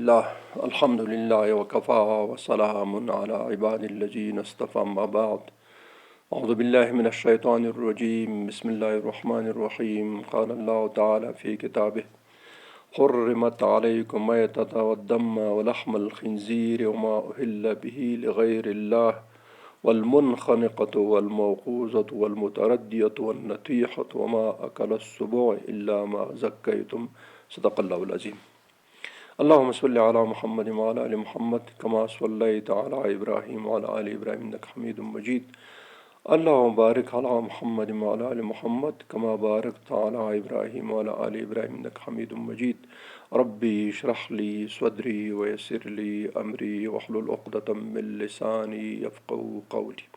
لله الحمد لله وكفى وسلام على عباد الذين اصطفى أما بعد أعوذ بالله من الشيطان الرجيم بسم الله الرحمن الرحيم قال الله تعالى في كتابه حرمت عليكم ميتة والدم ولحم الخنزير وما أهل به لغير الله والمنخنقة والموقوذة والمتردية والنطيحة وما أكل السبوع إلا ما زكيتم صدق الله العظيم. اللهم صل على محمد وعلى آل محمد كما صليت على إبراهيم وعلى آل إبراهيم إنك حميد مجيد. اللهم بارك على محمد وعلى آل محمد كما باركت على إبراهيم وعلى آل إبراهيم إنك حميد مجيد. ربي اشرح لي صدري ويسر لي أمري واحلل عقدة من لساني يفقهوا قولي.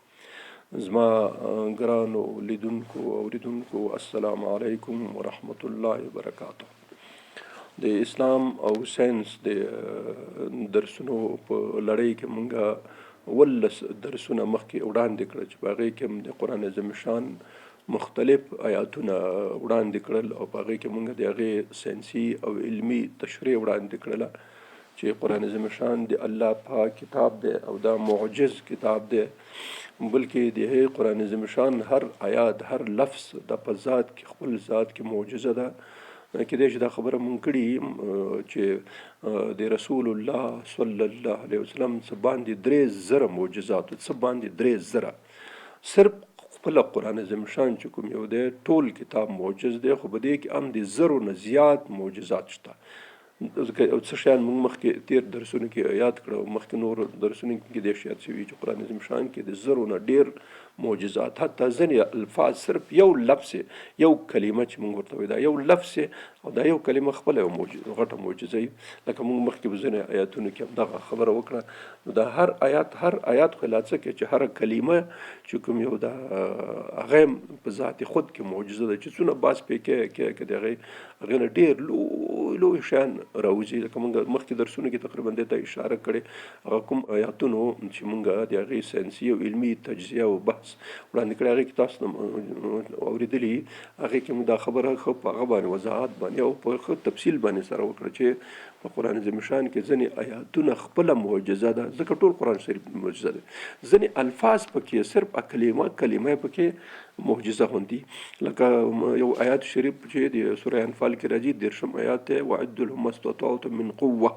زما ګرانو لیدونکو او اوریدونکو السلام علیکم ورحمت الله وبرکاته. د اسلام او ساينس د درسونو په لړۍ کې مونږه ولس درسونه مخکې وړاندې کړل چې په هغې کې د قرآن عظیم شان مختلف آیاتونه وړاندې کړل او په هغې کې مونږ د هغې ساینسي او علمي تشریح وړاندې کړله چې قرآن عظیم شان د الله پاک کتاب دی او دا معجز کتاب دی، بلکې د هغې قرآن عظیم شان هر آیات هر لفظ د په ذات کې خپل ذات کې معجزه ده. کېدای شي دا خبره مونږ کړي چې د رسول الله صلی الله علیه وسلم څه باندې 3,000 معجزات څه باندې 3,000 صرف خپل قرآن عظیم شان چې کوم یو دی ټول کتاب معجز دی، خو په دې کې هم د 1,000 نه زیات معجزات شته. څه شیان مونږ مخکې تیر درسونو کې یاد کړو، مخکې نور درسونو کې دې شی یاد شوي چې قرآن عظیم شان کې د 1,000 نه ډېر معجزات، حتی ځینې الفاظ صرف یو لفظ یو کلمه چې مونږ ورته وایو دا یو لفظ او دا یو کلمه خپله یو غټه معجزه وي. لکه مونږ مخکې په ځینې آیاتونو کې هم دغه خبره وکړه. نو دا هر آیات خو لا څه کې چې هر کلمه چې کوم یو دا هغه په ذات خود کې معجزه ده چې څونه باس پې کې د هغې نه ډېر لوی شیان راوځي. لکه مونږ مخکې درسونو کې تقریبا دې ته اشاره کړې، هغه کوم آیاتونو چې مونږ د هغې ساینسي او علمي تجزیه او بحث وړاندې کړی، هغې کې تاسو اورېدلي، هغې کې مونږ دا خبره ښه په هغه باندې وضاحت باندې او په ښه تفصیل باندې سره وکړه چې په قرآن عظیم شان کې ځینې آیاتونه خپله معجزه ده، ځکه ټول قرآن شریف معجزه ده. ځینې الفاظ پکې صرف کلمه پکې معجزه غوندي. لکه یو آیات شریف چې د سوره انفال کې راځي 13 آیات دی، وعدوا لهم ما استطعتم من قوه.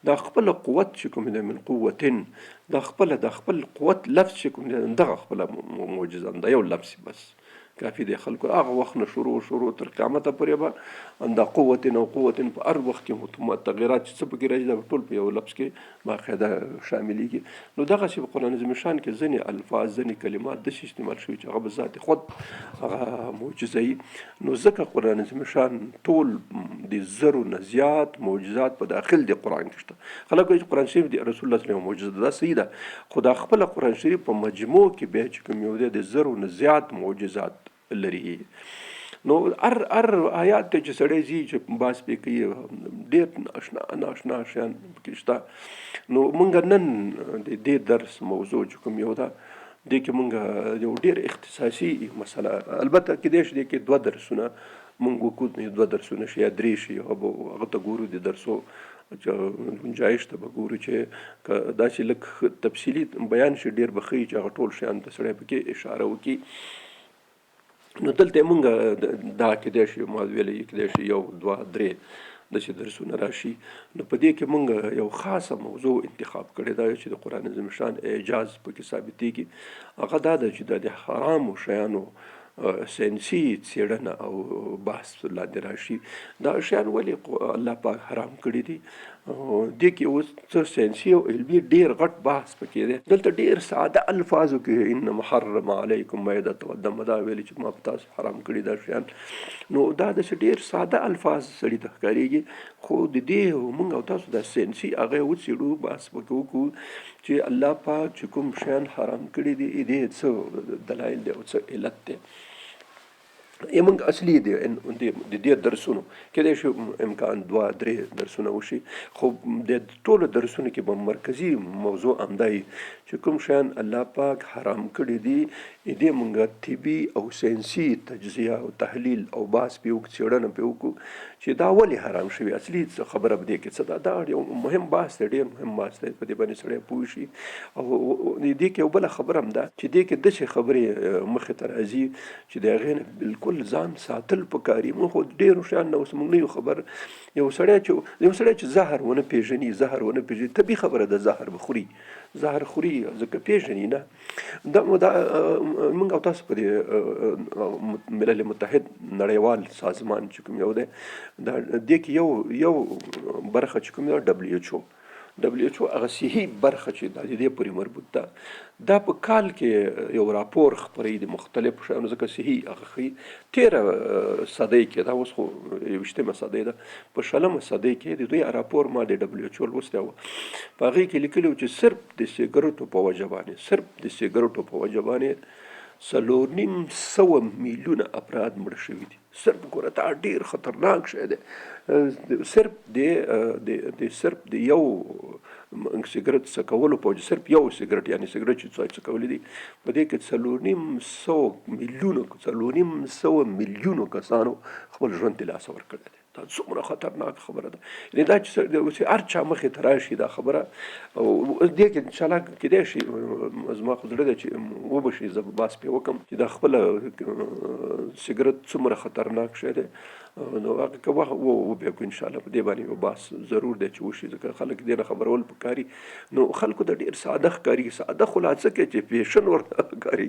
دا خپل قوت چې کوم دی من قوتن، دا خپل قوت لفظ چې کوم دی دغه خپله معجزه ده، یو لفظ بس کافي دی. خلکو هغه وخت نه شروع تر قیامته پورې به دا قوتن او قوتن په هر وخت کې تغیرات چې څه پکې راځي دا ټول په یو لفظ کې باقاعده شاملېږي. نو دغسې په قرآن عظیم شان کې ځینې الفاظ ځینې کلمات داسې استعمال شوي چې هغه به ذات خود هغه معجزه وي. نو ځکه قرآن عظیم شان ټول د 1,000 نه زیات معجزات په داخل د قرآن کې شته. خلک وایي چې قرآن شریف د رسول الله صلی الله علیه وسلم معجزه ده، دا صحیح ده، خو دا خپله قرآن شریف په مجموع کې بیا چې کوم یو دی د 1,000 نه زیات معجزات لري. نو هر آیات ته چې سړی ځي چې باس پې کوي ډېر ناشنا شیان پکې شته. نو مونږ نن د دې درس موضوع چې کوم یو ده دې کې مونږ یو ډېر اختصاصي مسله، البته کېدای شي دې کې 2 درسونه مونږ وکړو، 2 درسونه شي یا 3 شي، هغه ته ګورو د درسو گنجایش ته به ګورو چې داسې لږ تفصیلي بیان شي ډېر به ښه وي چې هغه ټول شیان ته سړی پکې اشاره وکړي. نو دلته مونږ دا کېدای شي ما ویلی کېدای شي 1 2 3 داسې درسونه راشي. نو په دې کې مونږ یو خاصه موضوع انتخاب کړې ده چې د قرآن عظیم شان اعجاز پکې ثابتېږي. هغه دا ده چې د حرامو شیانو ساینسي څېړنه او بحث لاندې راشي. دا شیان ولې الله پاک حرام کړي دي؟ دې کې اوس څه ساینسي او علمي ډېر غټ بحث پکې دی. دلته ډېر ساده الفاظو کې انما حرم علیکم میتة والدم دا ویلي چې ما په تاسو حرام کړي دا شیان. نو دا داسې ډېر ساده الفاظ سړي ته ښکارېږي، خو د دې مونږ او تاسو دا ساینسي هغه وڅېړو، بحث پکې وکړو چې الله پاک چې کوم شیان حرام کړي دي دې څه دلایل دی او څه علت دی. موږ اصلي د دې درسونو کېدای شي امکان 2-3 درسونه وشي، خو د ټولو درسونو کې به مرکزي موضوع همدا وي چې کوم شیان الله پاک حرام کړي دي، دې موږ طبي او ساینسي تجزیه او تحلیل او بحث پرې وکړو، څېړنه پرې وکړو چې دا ولې حرام شوي. اصلي خبره به دې کې څه ده، دا یو مهم بحث دی، ډېر مهم بحث دی، په دې باندې سړی پوه شي. او دې کې یو بله خبره هم ده چې دې کې داسې خبرې مخې ته راځي چې د هغې نه بالکل ځان ساتل پکار دي. موږ خو ډېرو شیانو نه اوس موږ نه یو خبر. یو سړی چې زهر ونه پېژني طبیعي خبره ده، زهر خوري ځکه پېژني نه. دا موږ او تاسو په دې ملل متحد نړیوال سازمان چې کوم یو دی، دا دې کې یو برخه چې کوم دی WHO هغه صحي برخه چې د دې پورې مربوط ده، دا په کال کې یو راپور خپروي د مختلفو شیانو، ځکه صحي هغه ښيي 13 صدۍ کې، دا اوس خو 20مه صدۍ ده، په 20مه صدۍ کې د دوی راپور ما د WHO لوستی وو، په هغې کې لیکلي وو چې صرف د سګرټو په وجه باندې 4.5 میلیونه افراد مړه شوي دي. صرف ګوره دا ډېر خطرناک شی دی. صرف د یو سګرټ څکولو په وجه، صرف یو سګرټ یعنی سګرټ چې څکولی دي، په دې کې 4.5 میلیونو کسانو خپل ژوند د لاسه ورکړی دی. دا څومره خطرناک خبره ده. یعنې دا چې هر چا مخې ته راشي دا خبره، او دې کې انشاءالله کېدای شي زما خو زړه ده چې وبشي زه به بحث پرې وکړم چې دا خپله سګرټ څومره خطرناک شی دی. نو هغه که وبیا کو انشاءالله په دې باندې یو بحث ضرور دی چې وشي، ځکه خلک دې نه خبرول پکاري. نو خلکو ته ډېر ساده ښکاري، ساده خو لا څه کوي چې پیشن ورته ښکاري.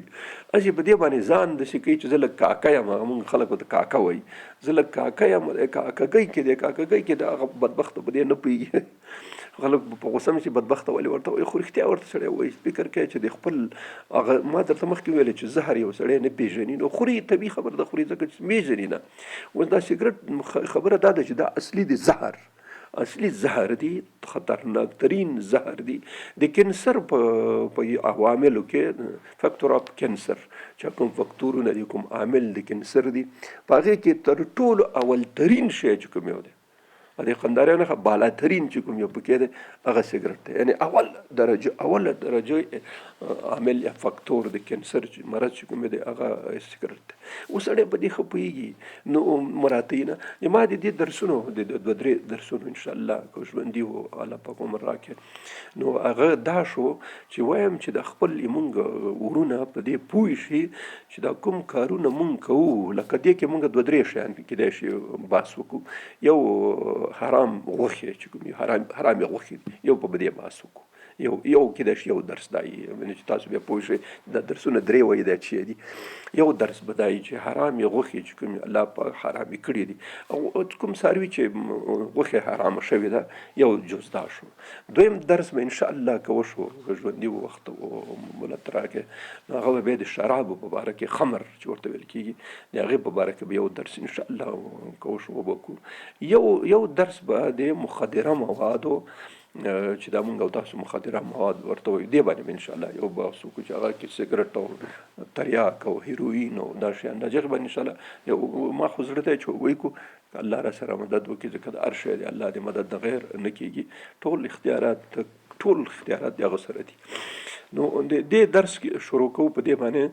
هسې په دې باندې ځان داسې کوي چې زه لږ کاکه یم، هغه مونږ خلکو ته کاکه وایي، زه لږ کاکه یم، کاکګۍ کې د هغه بدبخته په دې نه پوهېږي. خلک په غوسه مې چې بدبخته ولې ورته وایي، خو رښتیا ورته سړی وایي. فکر کوي چې د خپل هغه ما درته مخکې ویلې چې زهر یو سړی نه پېژني، نو خوري، طبیعي خبره ده، خوري ځکه چې پېژني نه. اوس دا سګرټ خبره دا ده چې دا اصلي زهر دی، خطرناک ترین زهر دی. د کینسر په عواملو کې فکتور اف کینسر چې کوم فکتورونه دي، کوم عامل د کینسر دی، په هغې کې تر ټولو اول ترین شی چې کوم یو دی، د قنداریانو نه بالاترین چې کوم یو پکې دی، هغه سګرټ دی. یعنې اوله درجه عامل یا فکتور د کینسر مرض چې کوم دی، هغه سګرټ دی. اوس سړی په دې ښه پوهېږي. نو مراته نه ما د دې درسونو د 2-3 درسونو انشاءالله که ژوندي و الله پاک عمر راکړي، نو هغه دا شو چې وایم چې د خپل مونږ ورونه په دې پوه شي چې دا کوم کارونه مونږ کوو، لکه دې کې مونږ 2-3 شیان کېدای شي بحث وکړو. یو حرام غوښې چې کوم حرامې غوښې، یو په دې بحث وکړو. یو کېدای شي یو درس دا وي چې تاسو بیا پوه شئ دا درسونه 3 وایي دا چې دي. یو درس به دا وي چې حرامې غوښې چې کوم الله پاک حرامې کړي دي، او کوم څاروي چې غوښې حرامه شوې ده، یو جز دا شو. دویم درس به انشاءالله که وشو ژوندي وخت مولت راکړي، نو هغه به بیا د شرابو په باره کې، خمر چې ورته ویل کېږي، د هغې په باره کې به یو درس انشاءالله که وشو وبکړو. یو درس به د مخدره موادو چې دا مونږ او تاسو مخدره مواد ورته وایو، دې باندې به انشاءالله یو بحث وکړو چې هغه کې سګرټ او تریاک او هیروین او دا شیان، دا هغې باندې انشاءالله یو ما خو زړه دی چې وایي کړو، الله را سره مدد وکړي، ځکه د هر شی د الله د مدد نه غیر نه کېږي. ټول اختیارات د هغه سره دي. نو د دې درس شروع کوو په دې باندې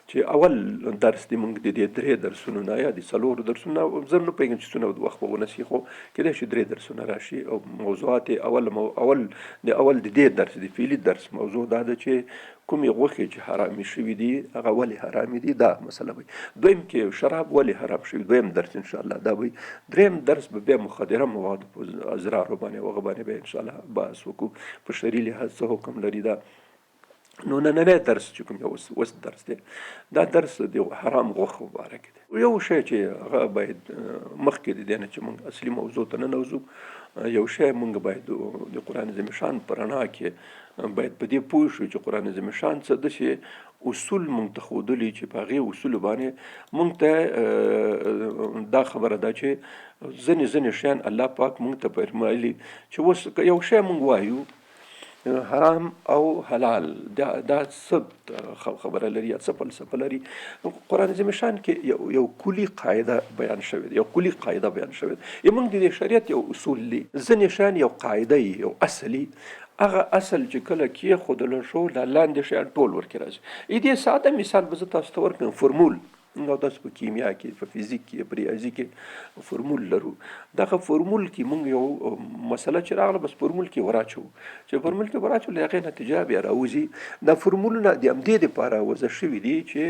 چې اول درس د مونږ د دې 3 درسونو نه یا د 4 درسونو، زه نه پوهېږم چې څونه وخت به ونسي، خو کېدای شي 3 درسونه راشي. او موضوعات اول د دې درس د فعلي درس موضوع دا ده چې کومې غوښې چې حرامې شوي دي هغه ولې حرامې دي، دا مسله وي. دویم کې شراب ولې حرام شوي، دویم درس انشاءالله دا وي. دریم درس به بیا مخدره مواد په ازرارو باندې هغه باندې به انشاءالله بحث وکړو، په شرعي لحاظ څه حکم لري دا. نو نننی درس چې کوم یو اوس درس دی، دا درس د حرام غوښو په باره کې دی. یو شی چې هغه باید مخکې د دې نه چې موږ اصلي موضوع ته ننوځو، یو شی موږ باید د قرآن عظیم شان په رڼا کې باید په دې پوه شو چې قرآن عظیم شان څه داسې اصول موږ ته ښودلي چې په هغې اصولو باندې موږ ته دا خبره ده چې ځینې شیان الله پاک موږ ته فرمایلي چې اوس یو شی موږ وایو حرام او حلال دا څه خبره لري یا څه فلسفه لري. قرآن عظیم شان کې یو کلی قاعده بیان شوې ده، یو کلی قاعده بیان شوې ده. موږ د شریعت یو اصول دي، ځینې شیان یو قاعده یو اصلي، هغه اصل چې کله کېښودل شو دا لاندې شیان ټول ورکې راځي. دې ساده مثال به زه تاسو ته ورکړم. فورمول نو تاسو په کیمیا کې، په فزیک کې، په ریاضي کې فورمول لرو. دغه فورمول کې موږ یو مسله چې راغله بس فورمول کې وراچو، چې فورمول کې وراچو له هغې نتیجه بیا راوځي. دا فورمولونه د همدې دپاره وضع شوي دي چې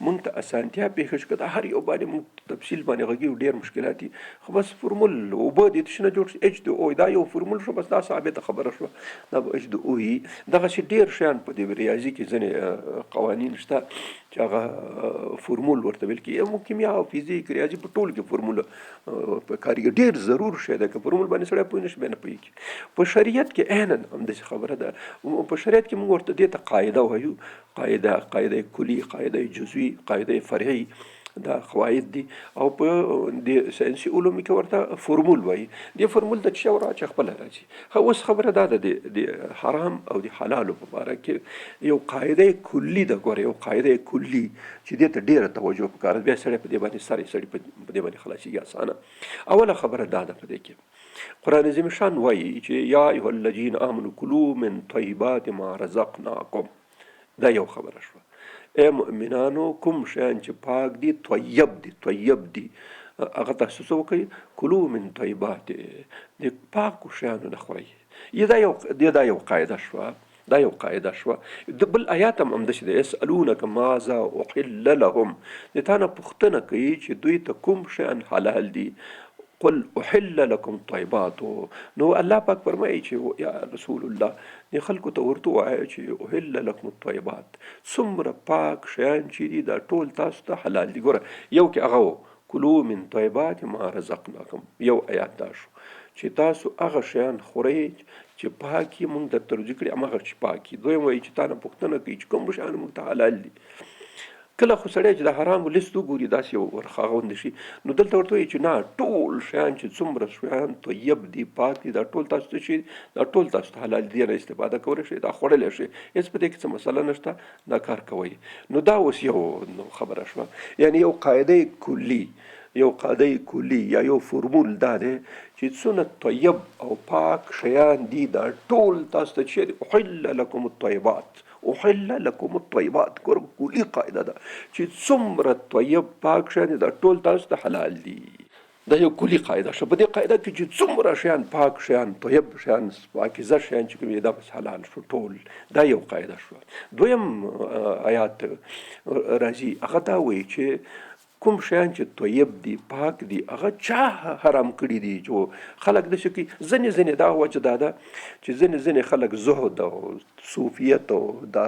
موږ ته اسانتیا پېښه شي. که د هر یو باندې موږ تفصیل باندې غږیږو ډېر مشکلات دي، خو بس فورمول اوبه د تشي نه جوړ شي H2O دا یو فورمول شو، بس دا ثابته خبره شوه دا به H2O وي. دغسې ډېر شیان په دې ریاضي کې ځینې قوانین شته چې هغه فورمول ورته ویل کېږي. موږ کیمیا او فزیک ریاضي په ټول کې فورمول په کارېږي، ډېر ضرور شی دی. که فورمول باندې سړی پوه نه شي بیا نه پوهېږي. په شریعت کې عیناً همداسې خبره ده. په شریعت کې موږ ورته دې ته قاعده وایو، قاعده کلي، قاعده جزوي، قاعده فرعي، دا قواعد دي. او په د ساینسي علومو کې ورته فورمول وایي. دې فورمول د څه وراچه خپله راځي. اوس خبره دا ده د حرام او د حلالو په باره کې یو قاعده کلي ده. ګوره یو قاعده کلي چې دې ته ډېره توجه پکار ده، بیا سړی په دې باندې سړی په دې باندې خلاصېږي اسانه. اوله خبره دا ده په دې کې قرآن عظیم شان وایي چې یا ایها الذین آمنوا کلوا من طیبات ما رزقناکم. دا یو خبره شوه. ای مؤمنانو کوم شیان چې پاک دي، طیب دي، هغه تاسو څه وکړئ؟ کلو من طیبات، د پاکو شیانو نه خورئ. دا یو قاعده شوه. دا یو قاعده شوه. د بل آیات هم همداسې دی، یسألونک ماذا احل لهم، د تا نه پوښتنه کوي چې دوی ته کوم شیان حلال دي. قل احل لكم طیبات. نو الله پاک فرمایي چې یا رسول الله د خلکو ته ورته وایي چې احل لكم الطیبات، څومره پاک شیان چې دي دا ټول تاسو ته حلال دي. ګوره یو کې هغه کلو من طیبات ما رزقناکم، یو آیات دا شو چې تاسو هغه شیان خورئ چې پاکي موږ درته رجوع کړي، هماغه چې پاکي. دویم وایي چې تا نه پوښتنه کوي چې کوم شیان موږ ته حلال دي. کله خو سړی چې د حرامو لیست وګوري داسې یو ورخاغونده شي، نو دلته ورته وایي چې نه، ټول شیان چې څومره شیان طیب دي، پاک دي، دا ټول تاسو ته شي، دا ټول تاسو ته حلال دي، نه استفاده کولی شئ، دا خوړلی شئ، هېڅ په دې کې څه مسله نشته، دا کار کوئ. نو دا اوس یو خبره شوه، یعنی یو قاعده کلی یا یو فورمول دا دی چې څونه طیب او پاک شیان دي دا ټول تاسو ته چې احل لکم الطیبات، احل لکم الطیبات. ګوره کلي قاعده ده چې څومره طیب پاک شیان دي دا ټول تاسو ته حلال دي. دا یو کلي قاعده شوه. په دې قاعده کې چې څومره شیان پاک شیان، طیب شیان، پاکیزه شیان چې کوم دا بس حلال شو ټول. دا یو قاعده شوه. دویم آیات راځي هغه دا وایي چې کوم شیان چې طیب دي، پاک دي، هغه چا حرام کړي دي. چې خلک داسې کوي، ځینې دا وجه دا ده چې ځینې خلک زهد او صوفیت او دا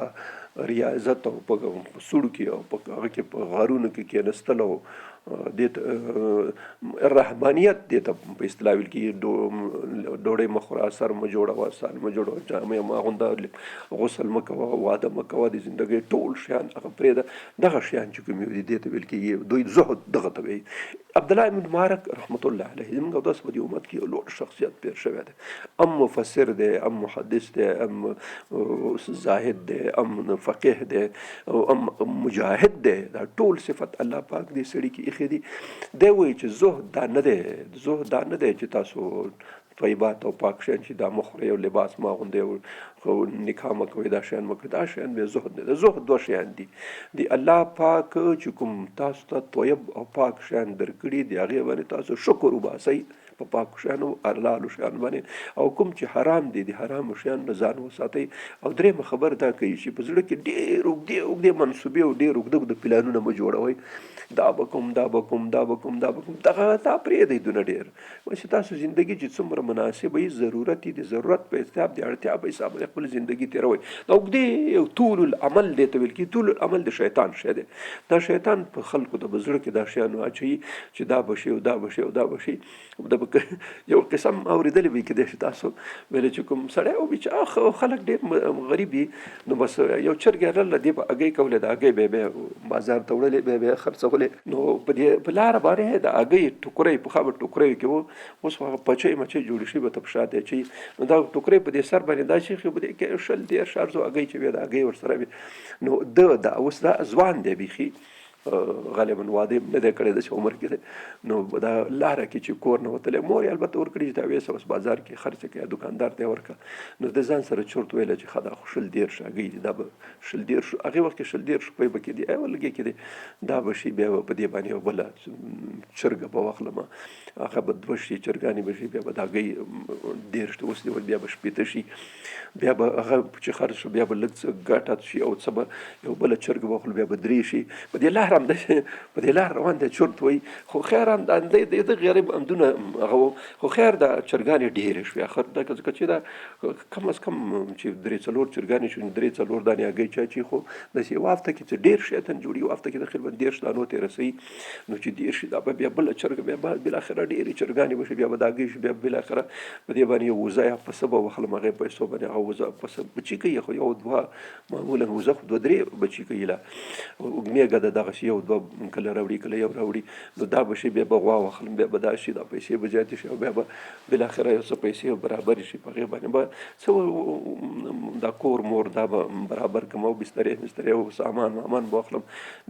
ریاضت او په سوړو کې او په هغه کې په غارونو کې کېنستل او دې رهبانیت دې ته په اصطلاح ویل کېږي. ډوډۍ مه خوره، سر مه جوړوه، سال مه جوړوه، جامې مه اغونده، غسل مه کوه، واده مه کوه، د زندګۍ ټول شیان هغه پرېږده. دغه شیان چې کوم دي دې ته ویل کېږي، دوی زهد دغه ته وایي. عبدالله بن مبارک رحمت الله علیه زموږ اودس په دې امت کې یو لوړ شخصیت پېر شوی دی. ام مفسر دی، ام محدث دی، ام زاهد دی، ام فقیه دی، ام مجاهد دی. دا ټول صفت الله پاک دې سړي کې ایښی دي. دی وایي چې زهد دا نه دی چې تاسو طیبات او پاک شیان چې دا مه خورئ او لباس مه اغوندئ او نکاح مه کوئ، دا شیان مه کوئ. دا شیان بیا زهد نه دی. زهد دوه شیان دي. د الله پاک چې کوم تاسو ته طیب او پاک شیان درکړي دي هغې باندې تاسو شکر وباسئ په پاکو شیانو، حلالو شیانو باندې. او کوم چې حرام دي د حرامو شیانو نه ځان وساتئ. او درېیمه خبر دا کوي چې په زړه کې ډېر اوږدې منصوبې او ډېر اوږده پلانونه مه جوړوئ. دا به کوم، دغه دا پرېږدئ دونه ډېر. چې تاسو زندګي چې څومره مناسبه وي، ضرورت د ضرورت په حساب، د اړتیا په حساب باندې خپل زندګي تېروئ. دا اوږدې طول العمل دې ته ویل کېږي. طول العمل د شیطان شی دی. دا شیطان په خلکو ته په زړه کې دا شیان واچوي چې دا به شي او دا به شي او دا به شي. د یو قسم اورېدلی وي کېدای شي تاسو ویلې چې کوم سړی او چې خلک ډېر غریب وي نو بس یو چرګ یې لرله دې به هګۍ کولې د هګۍ به یې بازار ته وړلې به یې خرڅولې نو په لاره باندې د هګۍ ټوکرۍ پخوا به ټوکرۍ کې وو اوس هغه پچۍ مچۍ جوړې شوي به ته په شا ته اچوي نو دا ټوکرۍ په دې سر باندې دا شیخ په دې کې 10 ارزو هګۍ چې وي د هګۍ ورسره وي نو دا اوس دا ځوان دی بیخي غالبا واده نه دی کړی د عمر کې دی نو دا لاره کې چې کور نه وتلی مور یې البته ورکړي چې دا ویسه اوس بازار کې خرڅ کړي دکاندار ته یې ورکړه نو د ځان سره چورت ویله چې ښه دا خو 10 هګۍ دي دا به 10 هغې وخت کې 10 روپۍ به کېدي لږې کېدی دا به شي بیا به په دې باندې یو بله چرګه به واخلم هغه به 2 شي چرګانې به شي بیا به د هګۍ 10 اوس دی بیا به 15 شي بیا به هغه چې خرڅ شو بیا به لږ څه ګټه شي او څه به یو بله چرګه به واخلو بیا به 3 شي په دې لاره په دې لار روان دی چورت وایي خو خیر هم د غریب همدونه هغه خو خیر د چرګانې ډېرې شوې اخر دا ځکه چې دا کم از کم چې 3-4 چرګانې شوې 3-4 دانې هګۍ چا چې خو داسې یو هفته کې چې ډېر شیطان جوړي یو هفته کې تقریبا 10 دانو ته رسوي نو چې 10 شي دا به بیا بله چرګه بیا بالاخره ډېرې چرګانې به شي بیا به د هګۍ شي بیا بالاخره په دې باندې یو وزه یا پسه به واخلم هغې پیسو باندې هغه وزه پسه بچي کوي خو یو دوه معمولا وزه خو 2-3 بچي کوي لا میږه د دغه یو دوه کله راوړي کله یو راوړي نو دا به شي بیا به غوا واخلم بیا به دا شي دا پیسې به زیاتې شي او بیا به بالاخره یو څه پیسې برابر شي په هغې باندې به څه دا کور مور دا به برابر کړم او بسترې او سامان وامان به واخلم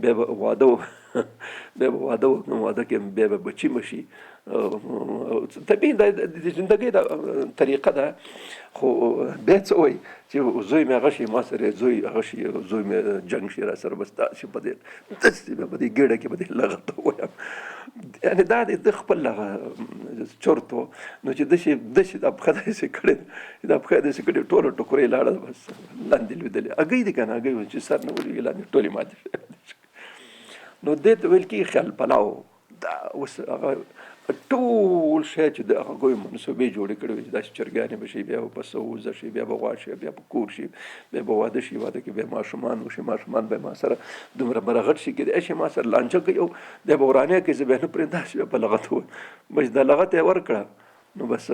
بیا به واده وکړم واده کې بیا به بچي مشي طبیعي د زندګۍ د طریقه ده خو بیا څه وایي چې زوی مې هغه شي ما سره زوی هغه شي زوی مې جنګ شي را سره بس دا شي په دې داسې به په دې ګېډه کې به دې لغته ووایم یعنې دا د خپل هغه چورت و نو چې داسې دا پښه داسې کړې دا پښه داسې کړې ټوله ټوکرۍ لاړه بس لاندې لوېدلې هګۍ دي که نه هګۍ چې سر نه ولوېږي لاندې ټولې ماتې نو دې ته ویل کېږي خیال پلاو دا اوس هغه ټول شی چې د هغوی منصوبې جوړې کړې وي چې داسې چرګانې به شي بیا به پسه وزه شي بیا به غوا شي بیا به کور شي بیا به واده شي واده کې بیا ماشومان وشي ماشومان به ما سره دومره برغټ شي کېدای شي ما سره لانجه کوي او دی به ورانۍ کوي زه بیا نه پرېږدم چې بیا په لغت ووایم بس دا لغت یې ورکړه نو بس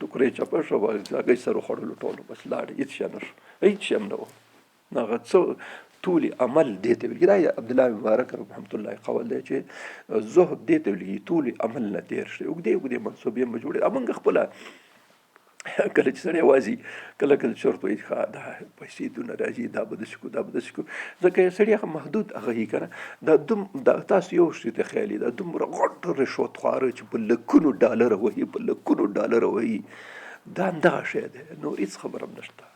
ټوکرۍ چپه شوه هګۍ سر وخوړلو ټولو بس لاړې هېڅ شی نه شو هېڅ شی هم نه و هغه څه طول عمل دې ته ویل کېږي دا عبدالله مبارک رحمت الله قول دی چې زهد دې ته ویل کېږي طول عمل نه تېر شي اوږدې منصوبې به جوړې موږ خپله کله چې سړی یوازې کله چورت وایي ښه دا پیسې دونه راځي دا به داسې کړو دا به داسې کړو ځکه سړي هغه محدود هغه یي که نه دا تاسو یو شي ته خیالي دا دومره غټ رشوت خواره چې په لکونو ډالره وهي په لکونو ډالره وهي دا همدغه شی دی نور هېڅ خبره هم نشته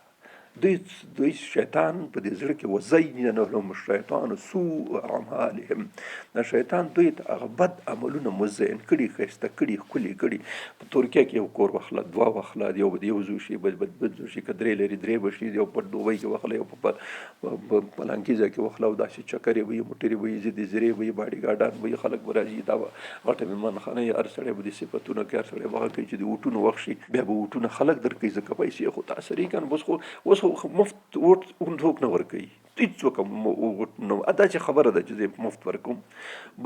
دوی شیطان په دې زړه کې وزین لهم الشیطان سوء اعمالهم دا شیطان دوی ته هغه بد عملونه مزین کړي ښایسته کړي ښکلي کړي په ترکیه کې یو کور واخله 2 واخله یو به یو زوی شي بل زوی شي که 3 لري 3 به شي یو په دوبۍ کې واخله یو په پلانکیزه کې واخله او داسې چکرې به وي موټرې به وي ضد زرې به وي باډي ګارډان به وي خلک به راځي دا غټه مېلمانخانه یې هر سړی به دې صفتونه کوي هر سړی به هغه کوي چې د اوټونو وخت شي بیا به اوټونه خلک درکوي ځکه پیسې خو تاثري که نه اوس خو مفت ووټ څوک نه ورکوي هېڅوک نو دا چې خبره ده چې زه مفت ورکوم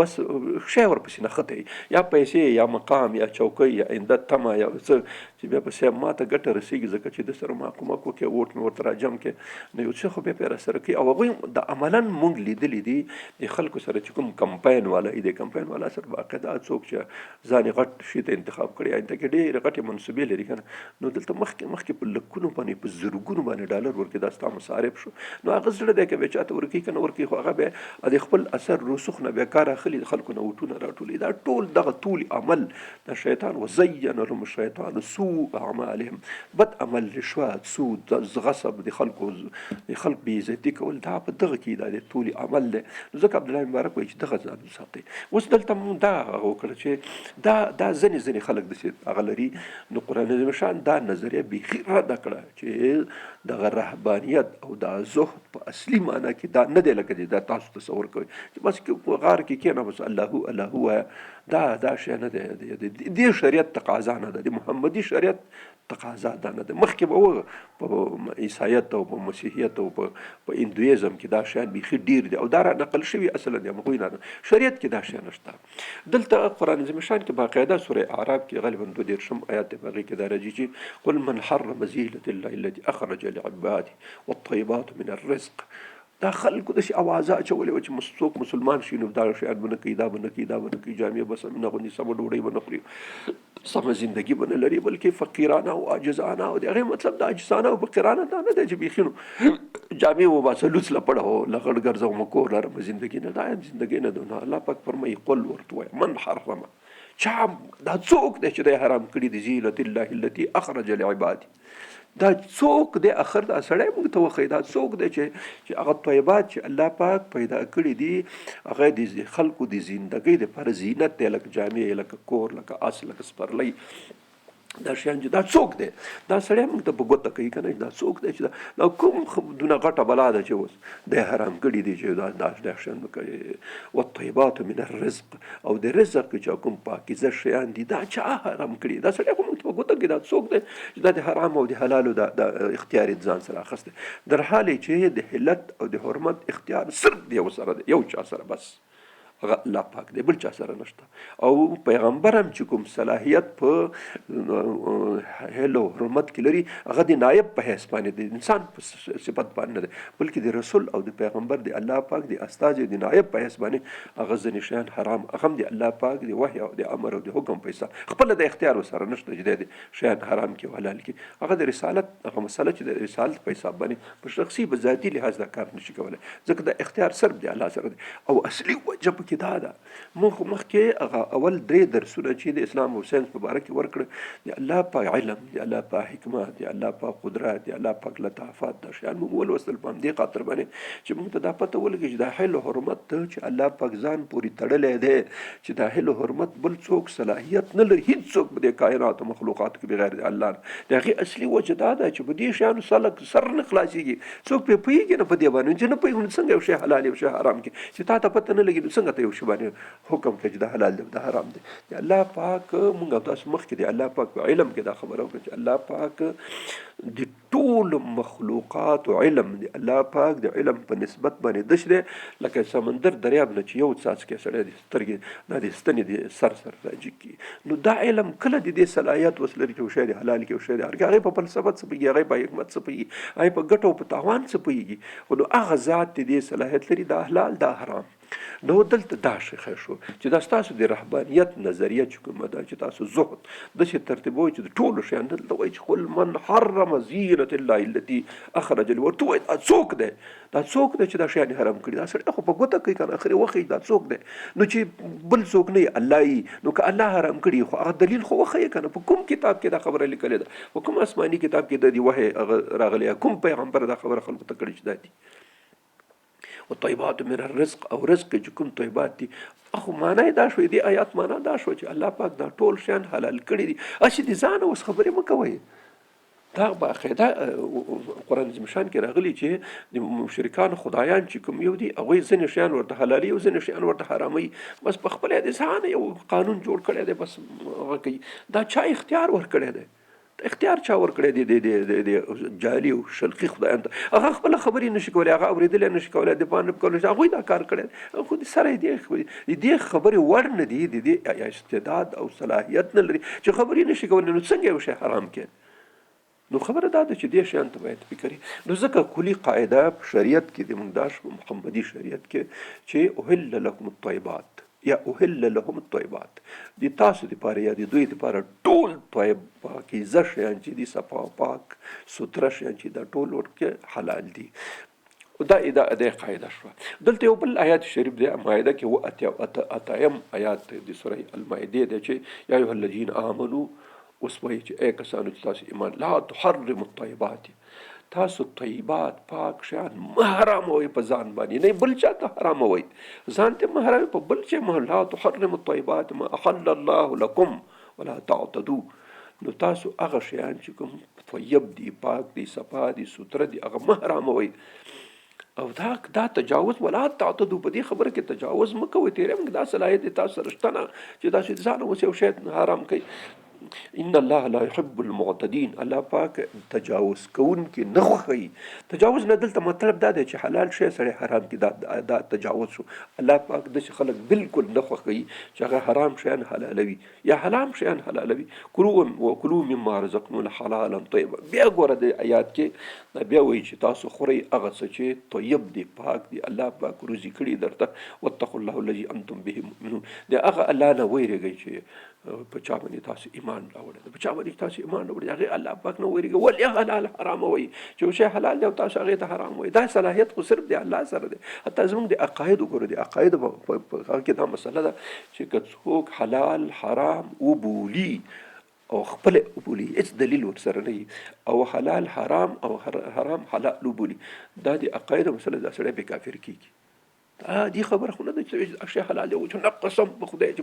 بس شی ورپسې نښتی یا پیسې یا مقام یا چوکۍ یا آینده تمه یا څه چې بیا پسې ما ته ګټه رسېږي ځکه چې د سره ما کومک وکړي ووټ مې ورته راجم کړي نو یو څه خو بیا پرې راسره کوي او هغوی د عملا مونږ لیدلي دي د خلکو سره چې کوم کمپاین والا د کمپاین والا سره باقاعده څوک چې ځان یې غټ شي ته انتخاب کړي آینده کې ډېرې غټې منصوبې لري که نه نو دلته مخکې په لکونو باندې په زرګونو باندې ډالر ورکړي دا ستا مصارف شو نو هغه زړه دی که بیا چاته ورکوي که نه ورکوي خو هغه بیا د خپل اثر رسوخ نه بیا کار اخلي د خلکو نه ووټونه راټولوي دا ټول دغه طول عمل د شیطان وزین لهم الشیطان سوء اعمالهم بد عمل رشوت سود غصب د خلکو بې عزتي کول دا په دغه کې دا د طول عمل دی نو ځکه عبدالله مبارک وایي چې دغه ځان وساتئ اوس دلته مونږ دا هغه وکړه چې دا ځینې خلک داسې هغه لري نو قرآن عظیم شان دا نظریه بیخي رده کړه چې دغه رهبانیت او دا زهد په اصلي معنا کې دا نه دی لکه دا تاسو تصور کوئ چې بس غار کې کېنه بس الله وایه دا شی نه دی، دې شریعت تقاضا نه ده، د محمدي شریعت تقاضا دا نه ده. مخکې به و په عیسایت او په مسیحیت او په هندویزم کې دا شیان بیخي ډیر دي او دا را نقل شوي اصلا د هغوی نه ده. شریعت کې دا شی نشته. دلته قرآن عظیم شان کې باقاعده سوره اعراف کې غالبا 22 آیات دی، په هغې کې دا راځي چې قل من حرم زینة الله التي اخرج لعباده والطیبات من الرزق. دا خلکو داسې اوازه اچولې وه چې څوک مسلمان شي نو دا شیان به نه کوي، دا به نه کوي، دا به نه کوي، جامې به سم نه اغوندي، سمه ډوډۍ به نه خوري، سمه زندګي به نه لري، بلکې فقیرانه او عاجزانه. او د هغې مطلب د عاجزانه او فقیرانه دا نه دی چې بیخي نو جامې وباسه لوڅ لپړه او لغړ ګرځه او کور لرم، زندګي نه، دا زندګي نه ده. الله پاک فرمایي قل ورته وایه من حرم، چا دا څوک دی چې دی حرام کړي دي زینة الله التي اخرج لعباده. دا څوک دی؟ اخر دا سړی موږ ته وښیي دا څوک دی چې هغه طیبات چې الله پاک پیدا کړي دي هغه د خلکو د زندګۍ دپاره زینت دی، لکه جامې، لکه کور، لکه اس، لکه سپرلی، دا شیان چې دا څوک دی؟ دا سړی موږ ته په ګوته کوي که نه، دا څوک دی چې دا کوم دونه غټه بلا ده چې اوس دی حرام کړي دي چې دا شیان کوي. والطیبات من الرزق، او د رزق چې کوم پاکیزه شیان دي دا چا حرام کړي؟ دا سړی خو موږ ته په ګوته کوي دا څوک دی چې دا د حرام او د حلالو د اختیار یې ځان سره اخیستی، در حالې چې د حلت او د حرمت اختیار صرف د یو سره دی، یو چا سره بس، هغه الله پاک دی، بل چا سره نشته. او پیغمبر هم چې کوم صلاحیت په هلو حرمت کې لري هغه د نایب په حیث باندې د انسان په صفت باندې نه دی، بلکې د رسول او د پیغمبر د الله پاک د استازي د نایب په حیث باندې هغه ځینې شیان حرام، هغه هم د الله پاک د وحی او د امر او د حکم په حساب خپله د اختیار ورسره نشته چې د شیان حرام کړي او حلال کړي. هغه د رسالت هغه مسله چې د رسالت په حساب باندې په شخصي په ذاتي لحاظ دا کار نشي کولی، ځکه د اختیار صرف د الله سره دی. او اصلي وجه کې دا ده، مخکې هغه اول 3 درسونه چې د اسلام او ساینس په باره کې ورکړه، د الله پاک علم، د الله پاک حکمت، د الله پاک قدرت، د الله پاک لطافت، دا شیان موږ ولوستل په همدې خاطر باندې چې موږ ته دا پته ولګي چې دا حل او حرمت چې الله پاک ځان پورې تړلی دی، چې دا حل او حرمت بل څوک صلاحیت نه لري، هېڅ څوک په دې کائناتو مخلوقاتو کې بغیر د الله نه. د هغې اصلي وجه دا ده چې په دې شیانو سر نه خلاصېږي، څوک پرې پوهېږي نه په دې باندې، چې نه پوهېږي نو څنګه یو شی حلال یو شی حرام کړي، چې تا ته پته نه لګي نو څنګه ته یو شی باندې حکم کوي چې دا حلال دی دا حرام دی. د الله پاک موږ تاسو مخکې د الله پاک په علم کې دا خبره وکړه چې الله پاک د ټولو مخلوقاتو علم دی، الله پاک د علم په نسبت باندې دش دی لکه سمندر دریاب نه چې یو څاڅکی سړی د سترګې دا د ستنې د سر راجګ کړي، نو دا علم کله د دې صلاحیت وس لري چې یو شی د حلال کړي، یو شی د حرام کړي، هغې په فلسفه څه پوهېږي، هغې په حکمت څه پوهېږي، هغې په ګټو په تاوان څه پوهېږي، خو نو هغه ذات د دې صلاحیت لري دا حلال دا حرام. نو دلته دا شیخه شو چې دا ستاسو د رهبانیت نظریه چې کومه ده چې تاسو زهد داسې ترتیبوي چې د ټولو شیان دلته وایي چې قل من حرم زینة الله التي اخرج لعباده. ورته وایي دا څوک دی، دا څوک دی چې دا شیان حرام کړي؟ دا سړی خو په ګوته کوي که نه، اخرې وښیي دا څوک دی، نو چې بل څوک نه یي الله یي، نو که الله حرام کړي خو هغه دلیل خو وښیي که نه، په کوم کتاب کې دا خبره لیکلې ده، په کوم آسماني کتاب کې د دې وحی هغه راغلی، کوم پیغمبر دا خبره خلکو ته کړې چې دا دي. و طیبات من الرزق، او رزق چې کوم طیبات دي، اخو معنی دا شوې دی آیات معنا دا شو چې الله پاک دا ټول شیان حلال کړي دي. اسی د ځان اوس خبرې مه کوئ، دا باقاعده قرآن عظیم شان کې راغلي چې د مشرکان خدایان چې کوم یو دي هغوی ځینې شیان ورته حلالي او ځینې شیان ورته حراموي، بس په خپله د ځانه یو قانون جوړ کړی دی، بس هغه کوي. دا چا اختیار ورکړی دی؟ اختیار چا ورکړی دی؟ د جعلي او شلقي خدایانو ته. هغه خپله خبرې نشي کولی، هغه اورېدلی نشي کولی، دفاع نه کولی، هغوی دا کار کړی دی، خو د سره د دې خبرې وړ نه دي، د دې استعداد او صلاحیت نه لري چې خبرې نشي کولی، نو څنګه یو شی حرام کړي؟ نو خبره دا ده چې دې شیان ته باید فکر وي. نو ځکه کلي قاعده په شریعت کې د موږ دا شو محمدي شریعت کې چې احل لکم الطیبات یا احل لهم الطیبات، د تاسو دپاره یا د دوی دپاره ټول طیب پاکیزه شیان چې دي، صفا پاک سوتره شیان چې دا ټول ورکې حلال دي. دا قاعده شوه. دلته یو بل آیات شریف دی مائده کې اتایم آیات د سوره المائده دی چې یا ایها الذین آمنوا، اوس وایي چې ای کسانو چې تاسو ایمان، لا تحرموا الطیبات، تاسو طیبات پاک شیان مه حراموئ په ځان باندې، نه بل چا ته حراموئ، ځان ته مه حراموئ، په بل چا مه. لا تحرموا الطیبات ما احل الله لکم ولا تعتدوا. نو تاسو هغه شیان چې کوم طیب دي، پاک دي، صفا دي، سوتره دي، هغه مه حراموئ، او دا تجاوز ولا تعتدوا په دې خبره کې تجاوز مه کوئ. تیری موږ دا صلاحیت تاسو سره شته نه چې داسې ځان اوس یو شی حرام کوي. ان الله لا يحب المعتدين. الله پاک تجاوز کوونکي نه خوښوي. تجاوز نه دلته مطلب دا دی چې حلال شی سړی حرام کړي، دا تجاوز شو. الله پاک داسې خلک بالکل نه خوښوي چې هغه حرام شیان حلالوي یا حرام شیان حلالوي. کلوا مما رزقنا حلالا طیبا. بیا ګوره د آیات کې بیا وایي چې تاسو خورئ هغه څه چې طیب دی، پاک دی، الله پاک روزي کړي درته. واتقوا الله الذي انتم به مؤمنون. د هغه الله نه ویریږئ چې په چا باندې تاسو ایمان راوړئ، په چا باندې تاسو ایمان راوړئ هغې الله پاک نه ویریږئ. ولې حلال حرام وایي چې شی حلال دی او تاسو هغې ته حرام وایي؟ دا صلاحیت خو صرف د الله سره دی. حتی زموږ د عقاید وګورو، د عقایدو په هغه کې دا مسله ده چې که څوک حلال حرام وبولي او خپل وبولي، هېڅ دلیل ورسره نه وي، او حلال حرام او حرام حلال وبولي، دا د عقایدو مسله ده، سړی بې کافر کېږي. دې خبره خو نه ده چې شی حلال دی چې نه قسم په خدای چې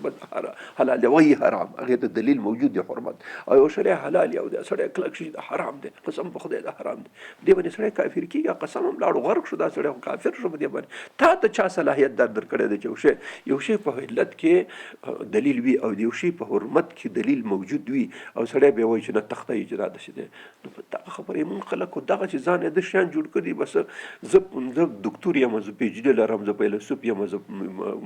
حلال دی وایي حرام، هغې ته دلیل موجود دی حرمت. او یو شی حلال دی او دا سړی کلک شي دا حرام دی، قسم په خدای دا حرام دی، دې باندې سړی کافر کېږي. قسم هم لاړو غرق شو، دا سړی کافر شو په دې باندې. تا ته چا صلاحیت در کړی دی چې یو شی په علت کې دلیل وي او یو شی په حرمت کې دلیل موجود وي او سړی بیا وایي چې نه تخته یې چې دا داسې دی. نو په دغه خبرې مونږ خلکو دغه چې ځان یې د شیان جوړ کړي، بس زه دکتور یم، زه پی ایچ ډي لرم، زه فیلسوف یم، زه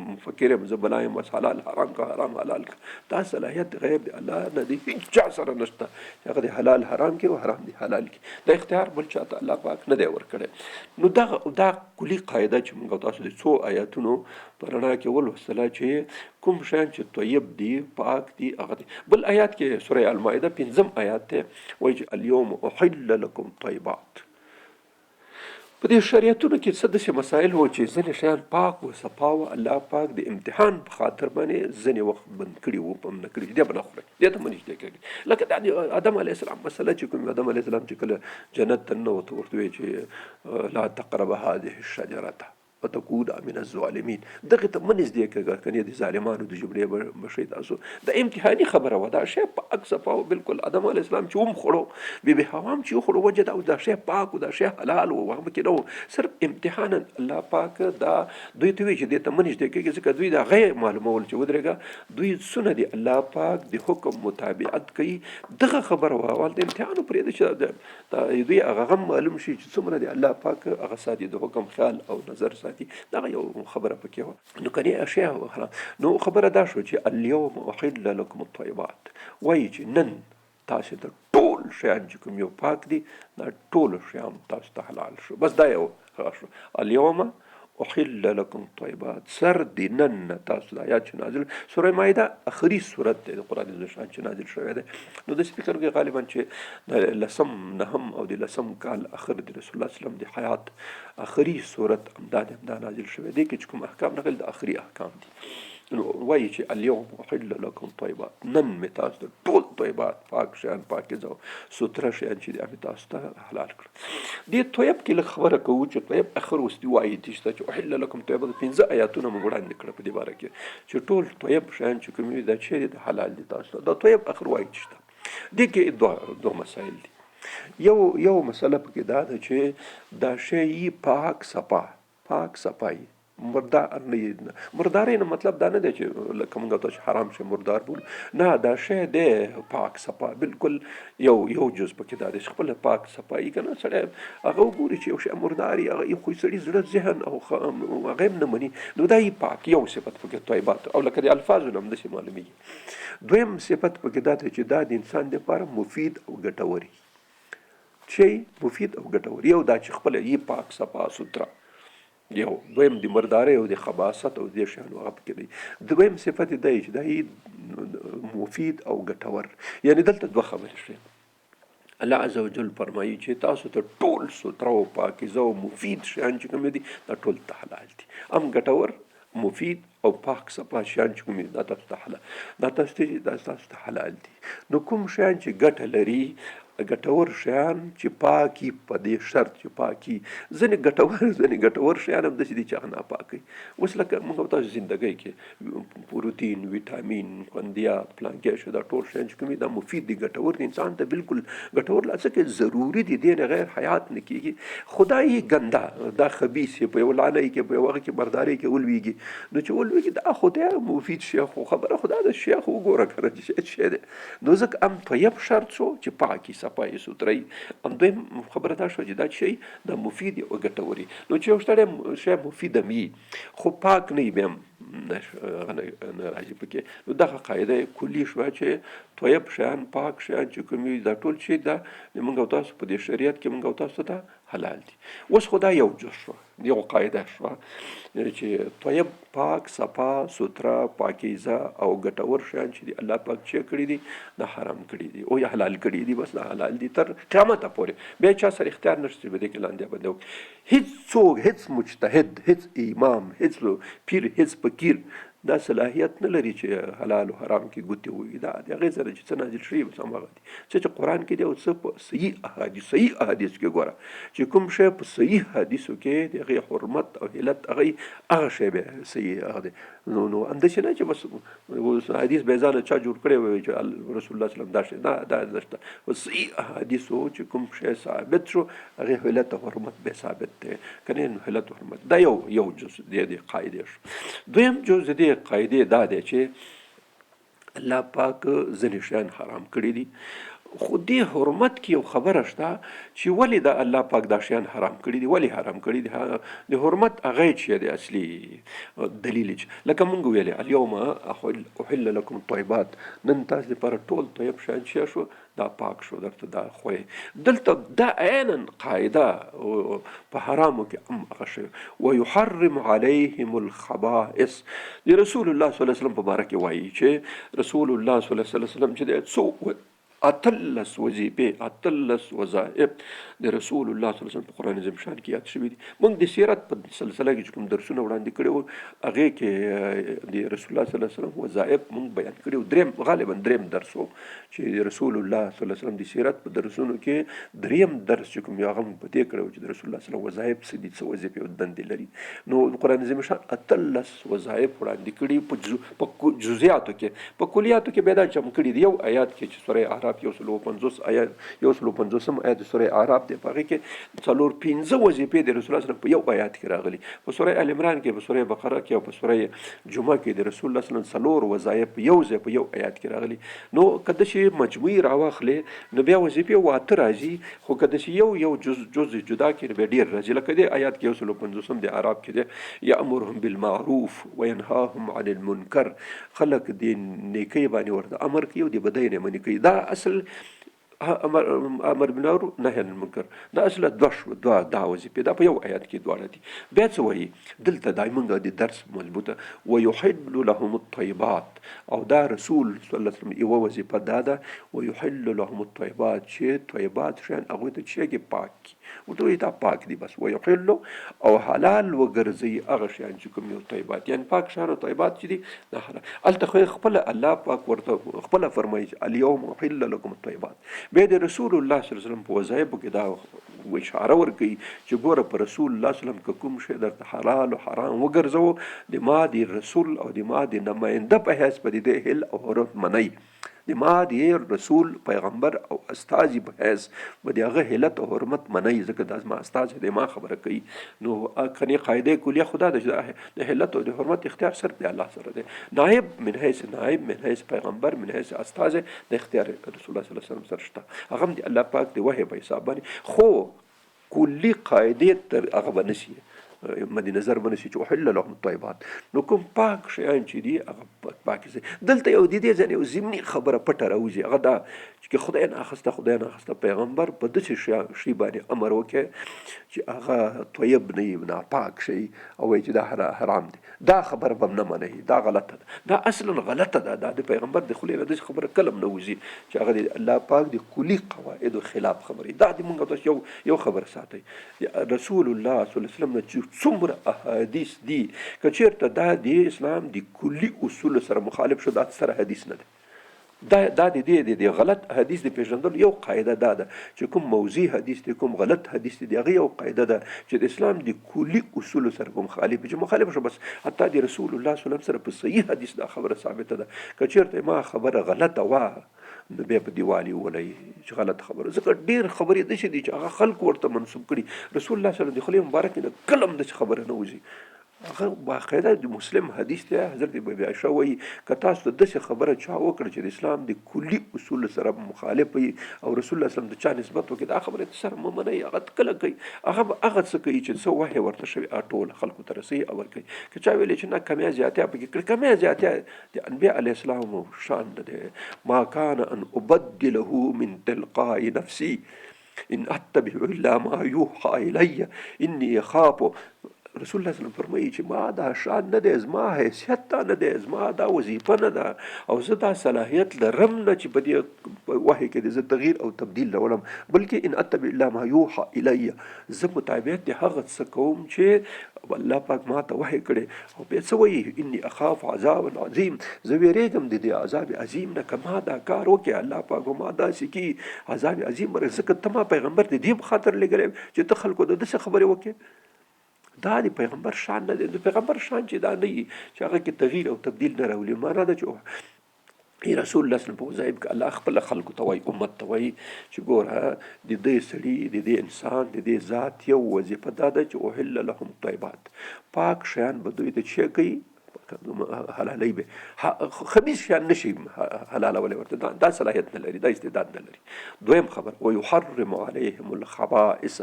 مفکر یم، زه بلا یم، بس حلال حرام کا حرام حلال کا. دا صلاحیت غیر د الله نه دی، هیڅ چا سره نشته چې هغه د حلال حرام کې او حرام دی حلال کې. دا اختیار بل چاته الله پاک نه دی ورکړی. نو دا کلي قاعده چې موږ تاسو د څو آیاتونو په رڼا کې ولوستله چې کوم شیان چې طیب دي پاک دي هغه دي. بل آیات کې سوره المائده 5 آیات ته وایي چې اليوم احل لكم طیبات. په دې شریعتونو کې څه داسې مسایل و چې ځینې شیان پاک و صفا و، الله پاک د امتحان په خاطر باندې ځینې وخت بند کړي و، په نه کړي دې به نه خورئ، دې ته مه نږدې کېږئ. لکه د آدم علیه السلام مسله چې کوم آدم علیه السلام چې کله جنت ته ننوت ورته وایي چې لا تقرب هذه الشجرة فتكون من الظالمین. دغه ته مه نږدې کېږه، کنې د ظالمانو د جملې به شئ تاسو. د امتحاني خبره وه، دا شی پاک صفا و بالکل. آدم علیه السلام چې وخوړو، بی بی حوا هم چې وخوړو، وجه دا دا شی پاک و، دا شی حلال و، هغه کې نه و، صرف امتحانا الله پاک دا دوی ته وایي چې دې ته مه نږدې کېږي، ځکه دوی د هغې معلومول چې ودرېږه دوی څونه دي الله پاک د حکم مطابقت کوي. دغه خبره وه، اول د امتحانو پرېږده چې دوی هغه هم معلوم شي چې څومره د الله پاک هغه ساتي، د حکم خیال او نظر ساتي. دغه یو خبره پکې وه. نو کنې اشیاء نو خبره دا شو چې اليوم احل لكم الطيبات، وایي چې نن تاسو ته ټول شیان چې کوم یو پاک دي، دا ټول شیان تاسو ته حلال شو. بس دا یو شو اليوم احل لكم الطيبات. سر دی نن تاسو د آیات چې نازل سوره مائده اخري سورت دی د قرآن شان چې نازل شوی دی. نو د سپیکر کې غالبا چې د لسم نهم او د لسم کال اخر د رسول الله صلی الله علیه وسلم د حیات اخري سورت همدا نازل شوی دی کې چې کوم احکام نقل د اخري احکام دي. نو وایي چې اليوم احل لكم طیبات، نن مې تاسو ته ټول طیبات پاک شیان پاکیزه او سوتره شیان چې دي هغې تاسو ته حلال کړل. دې طیب کې لږ خبره کوو چې طیب اخر وروستي آیت شته چې احل لكم طیبات، 15 آیاتونه موږ وړاندې کړه په دې باره کې چې ټول طیب شیان چې کوم دي دا چیرې د حلال دي تاسو ته. دا طیب اخر آیت شته. دې کې دوه مسایل دي. یو مسله پکې دا ده چې دا شی پاک صفا مرداري نه مطلب دا نه دی چې لکه موږ ته حرام شي مردار بول، نه، دا شی دی پاک صفا بالکل. یو جز پکې دا دی خپل پاک صفایي که نه سړی هغه وګوري چې یو شی مرداري هغه خو سړي زړه ذهن او هغه هم نه مني، نو دا یې پاک. یو صفت پکې طیبات او لکه د الفاظو نه هم داسې معلومیږي. دویم صفت پکې دا دی چې دا د انسان دپاره مفید او ګټور شی، مفید او ګټور. یو دا چې خپله یې پاک صفا سوتره، یو دویم د مردارۍ او د خباثت او د شیانو هغه پکې دی. دویم صفت دی چې دا مفید او ګټور. یعنی دلته دوه خبرې شوې. الله عز وجل فرمایي چې تاسو ته ټول سوتره او پاکیزه او مفید شیان چې کوم دي دا ټول ته حلال دي. هم ګټور، مفید او پاک صفا شیان چې کوم دي دا تاسو ته حلال، دا تاسو ته حلال دي. نو کوم شیان چې ګټه لري ګټور شیان چې پاکي په دې شرط چې پاکي ځینې ګټور شیان هم داسې دي چې هغه ناپاک وي. اوس لکه موږ تاسو زندګۍ کې پروتین ویټامین خوندیات پلانکې شو دا ټول شیان چې کوم دي دا مفید دي ګټور دي انسان ته بالکل ګټور لا څه کې ضروري دي دې نه غیر حیات نه کېږي. خدای ګنده دا خبیث په یو لعنی کې په یو هغه کې مرداري کې ولویږي نو چې ولویږي دا خدای مفید شي خو خبره خدا د شیخ وګوره کړه چې شی دی نو ځکه ام طیب شرط شو چې پاکي صفایي سوتري ام دویم خبره دا شو چې دا شی د مفید او ګټوري نو چې یو ستړی شی مفید می خو پاک نه بیم نه راځي پکې نو دغه قاعده کلی شو چې طیب شیان پاک شیان چې کوم دا ټول شي دا موږ تاسو په دې شریعت کې موږ تاسو ته حلال دي. اوس خدا یو جز شو یو قاعده شو چې طیب پاک صفا سوترا پاکیزه او ګټور شیان چې دي الله پاک چې کړی دي دا حرام کړی دي او یا حلال کړی دي بس دا حلال دي تر قیامت پورې بیا چا سره اختیار نشته به دې کې لاندې باندې هیڅ څوک هیڅ مجتهد هیڅ امام هیڅ پیر هیڅ فقیر دا صلاحیت نه لري چې حلال او حرام کې ګوتې ووهي. دا د هغې سره چې څه نازل شوي بس هماغه دي چې قرآن کې دی او څه په صحیح احادیث کې ګوره چې کوم شی په صحیح حدیثو کې د هغې حرمت او علت هغه شی به صحیح هغه دی نو اندېښنه نه چې بس حدیث بې ځانه چا جوړ کړی وي چې رسول الله وسلم دا شی دا نشته په صحیح احادیثو چې کوم شی ثابت شو هغې علت او حرمت به ثابت دی که نه نو علت او حرمت دا یو جز دی د قاعدې شو. دویم جز دی قاعدې دا دی چې الله پاک ځینې شیان حرام کړي دي خو دې حرمت کې یو خبره شته چې ولې دا الله پاک دا شیان حرام کړي دي ولې حرام کړي دي د حرمت هغه چې دی اصلي دلیل چې لکه مونږ ویلې اليوم احل لكم الطيبات نن تاسو لپاره ټول طیب شیان چې شو دا پاک شو درته دا خوې دلته دا عینا قاعده په حرامو کې هم هغه شی ويحرم عليهم الخبائث د رسول الله صلی الله علیه وسلم په باره کې وایي چې رسول الله صلی الله علیه وسلم چې څو اتلس وظیفې اتلس وظائف د رسول الله صلی الله علیه وسلم په قرآن عظیم شان کې یاد شوي دي. موږ د سیرت په سلسله کې چې کوم درسونه وړاندې کړي وو هغې کې د رسول الله صلی الله علیه وسلم وظایف موږ بیان کړي وو غالبا دریم درس و چې د رسول الله صلی الله علیه وسلم د سیرت په درسونو کې دریم درس چې کوم یو هغه موږ په دې کړی وو چې د رسول الله صلی الله علیه وسلم وظایف څه دي څه وظیفې او دندې لري نو د قرآن عظیم شان اتلس وظایف وړاندې کړي په جزئیاتو کې په کلیاتو کې به دا جمع کړي دي. یو آیات کې چې سوره اعراف 150 آیات 150 آیات سوره اعراف دی په هغې کې 4-5 وظیفې د رسول الله صلی الله علیه وسلم په یو آیات کې راغلي په سوره ال عمران کې په سوره بقره کې او په سوره جمعه کې د رسول الله صلی الله علیه وسلم 4 وظایف په یو آیات کې راغلي. نو کله چې مجموعي راواخلې نو بیا وظیفې واته راځي خو کله چې یو جز جدا کې به ډیر راځي لکه د آیات کې 150 د اعراف کې دی یامرهم بالمعروف وینهاهم عن المنکر خلق د نیکی باندې ورته امر کوي او د بدۍ نه منع کوي. دا اصل امر بالمعروف نهي عن المنکر دا اصله دوه دا وظیفې دا په یو آیات کې دواړه دي. بیا څه وایي دلته دایمنګ د درس مضبوطه ويحل لهم الطيبات او دا رسول صلی الله علیه وسلم یو وظیفه دا ده ويحل لهم الطيبات چې طیبات شیان هغوی ته چې کې پاک ورته دا پاک دي بس ويحل او حلال وګرځي هغه شیان چې کوم یو طیبات یعنی پاک شیان او طیبات چې دي دا حلال هلته خپله الله پاک ورته خپله فرمایي اليوم احل لكم الطيبات. بیا د رسول الله صلی الله علیه وسلم په وظایفو کې دا اشاره ورکوي چې ګوره په رسول الله صلی الله علیه وسلم که کوم شی درته حلال او حرام وګرځوه د ما د رسول او د ما د نماینده په حیث په دې هل او حرمت منئ د ما د رسول پیغمبر او استازي په حیث به د هغه علت او حرمت منئ ځکه دا زما استازی دی ما خبره کوي. نو کنې قاعده کلیه خدا د علت او د حرمت اختیار صرف دی الله سره دی. نائب من حیث نائب من حیث پیغمبر من حیث استازی د اختیار رسول الله صلی الله علیه وسلم سره شته هغه هم د الله پاک د وحی په حساب باندې خو کلی قاعدې تر هغه به نشي مد نظر بنسي چې احل لهم الطيبات نو کوم پاک شیان چې دي هغه پاکي سي. دلته یو د دې ځنې یو ضمني خبره پټه راوځي هغه دا چې خدای نه اخسته پیغمبر په داسې شي باندې امر وکړي چې هغه طیب نه وي ناپاک شي او وایي چې دا حرام دي دا خبره به نه مني دا غلطه ده دا اصلا غلطه ده د پیغمبر د خولې نه داسې خبره کلم نه وځي چې هغه د الله پاک د کلي قواعدو خلاف خبرې دا د موږ تاسو یو خبر ساتئ رسول الله صلی الله علیه وسلم نه څومره احادیث دي که چېرته دا د اسلام د کلي اصولو سره مخالف شو دا سره حدیث نه دی دا د دې غلط حدیث د پیژندلو یو قاعده دا ده چې کوم موضوع حدیث دی، کوم غلط حدیث دی، هغه یو قاعده ده چې د اسلام د کلي اصولو سره کوم مخالف چې مخالف شو، بس حتی د رسول الله صلی الله علیه وسلم سره په صحیح حدیث دا خبره ثابته ده. که چېرته ما خبره غلطه وه نو بیا په دیوالي ولئ چې غلط خبره، ځکه ډېر خبرې داسې دي چې هغه خلک ورته منسوب کړي، رسول الله صلی الله علیه وسلم د خولې مبارکې نه کله هم داسې خبره نه وځي. هغه باقاعده د مسلم حدیث دی. حضرت بیبي عایشه وایي که تاسو ته داسې خبره چا وکړه چې د اسلام د کلي اصولو سره مخالف وي او رسول الله صلی الله علیه وسلم د چا نسبت وکړي، دا خبره یې سره مه منئ. هغه کله کوي هغه څه کوي چې څه وحی ورته شوي ټول خلکو ته رسوي او ورکوي. که چا ویلې چې نه کمیا زیاتیا پکې کړي، کمیا زیاتیا د انبیا علیه السلام شان نه دی. ما کان ان ابدله من تلقاء نفسي ان اتبع الا ما یوحى الی انی اخاف. رسول الله صلی الله علیه وسلم فرمایي چې ما دا شان نه دی، زما حیثیت دا نه دی، زما دا وظیفه نه ده او زه دا صلاحیت لرم نه چې په دې وحی کې زه تغییر او تبدیل راولم، بلکې ان اتبع الا ما یوحى الی، زه مطابق د هغه څه کوم چې الله پاک ما ته وحی کړی. او بیا څه وایي اني اخاف عذاب عظیم، زه ویرېږم د دې عذاب عظیم نه که ما دا کار وکړي، الله پاک به ما داسې کړي عذاب عظیم ورکړي. ځکه ته ما پیغمبر د دې په خاطر لېږلی چې ته خلکو ته داسې خبرې وکړې. دا د پیغمبر شان نه دی. د پیغمبر شان چې دا نه وي چې هغه کې تغییر او تبدیل نه راولي. معنا ده چې رسول الله صلی الله علیه وسلم په وظایف کې الله خپل خلکو ته وایي، امت ته وایي چې ګوره د دې سړي، د دې انسان، د دې ذات یو وظیفه دا ده چې احل لهم طیبات، پاک شیان به دوی ته څه کوي؟ حلالوي به، خبیث شیان نشي حلالولی ورته، دا صلاحیت نه لري، دا استعداد نه لري. دویم خبر ويحرم عليهم الخبائث،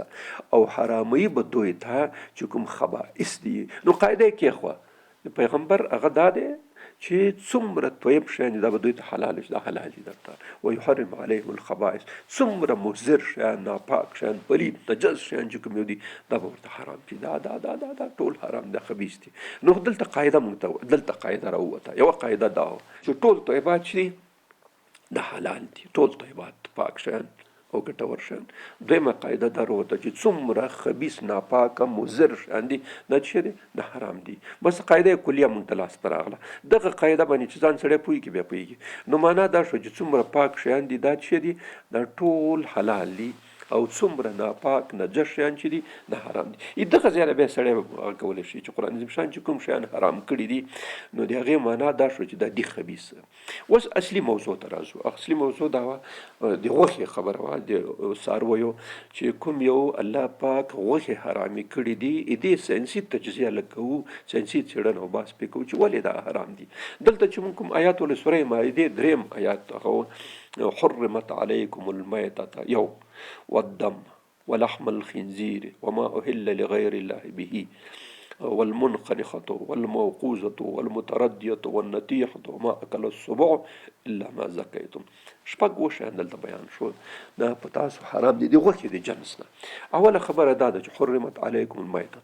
او حراموي به دوی ته چې کوم خبائث دي. نو قاعده یې کېښوه د پیغمبر هغه دا دی چې څومره طیب شیان دا به دوی ته حلال شي، دا حلال دي درته. ويحرم عليهم الخبائث، څومره مضر شیان، ناپاک شیان، پلید نجس شیان چې کوم یو دي دا به ورته حرام شي. دا ټول حرام دي، خبیث دي. نو دلته قاعده راووته. یوه قاعده دا چې ټول طیبات چې دي دا حلال دي، ټول طیبات پاک شیان او ګټور شیان. دویمه قاعده دا راووته چې څومره خبیث ناپاکه مضر شیان دي دا څه دي؟ دا حرام دي. بس قاعده کلیه مونږ ته لاسته راغله. دغه قاعده باندې چې ځان سړی پوهېږي بیا پوهېږي. نو معنا دا شو چې څومره پاک شیان دي دا څه دي؟ دا ټول حلال دي، او څومره ناپاک نجس شیان چې دي دا حرام دي. دغه ځای بیا سړی کولی شي چې قرآن عظیم شان چې کوم شیان حرام کړي دي نو د هغې معنا دا شو چې دا دي خبیث. اوس اصلي موضوع ته راځو. اصلي موضوع دا وه د غوښې خبره وه، د څارویو چې کوم یو الله پاک غوښې حرامې کړي دي. دې ساینسي تجزیه لږ کوو، ساینسي څېړنه او بحث پرې کوو چې ولې دا حرام دي. دلته چې موږ کوم آیات ولې سورې مائدې دریم آیات هغه حرمت علیکم المیتة یو والدم ولحم الخنزير وما أهل لغير الله به والمنخنقة والموقوذة والمتردية والنطيحة وما أكل السبع إلا ما زكيتم. شپږ شیان دلته بیان شو، دا په تاسو حرام دي، د غوښې د جنس نه. اوله خبره دا ده چې حرمت علیکم المیتة،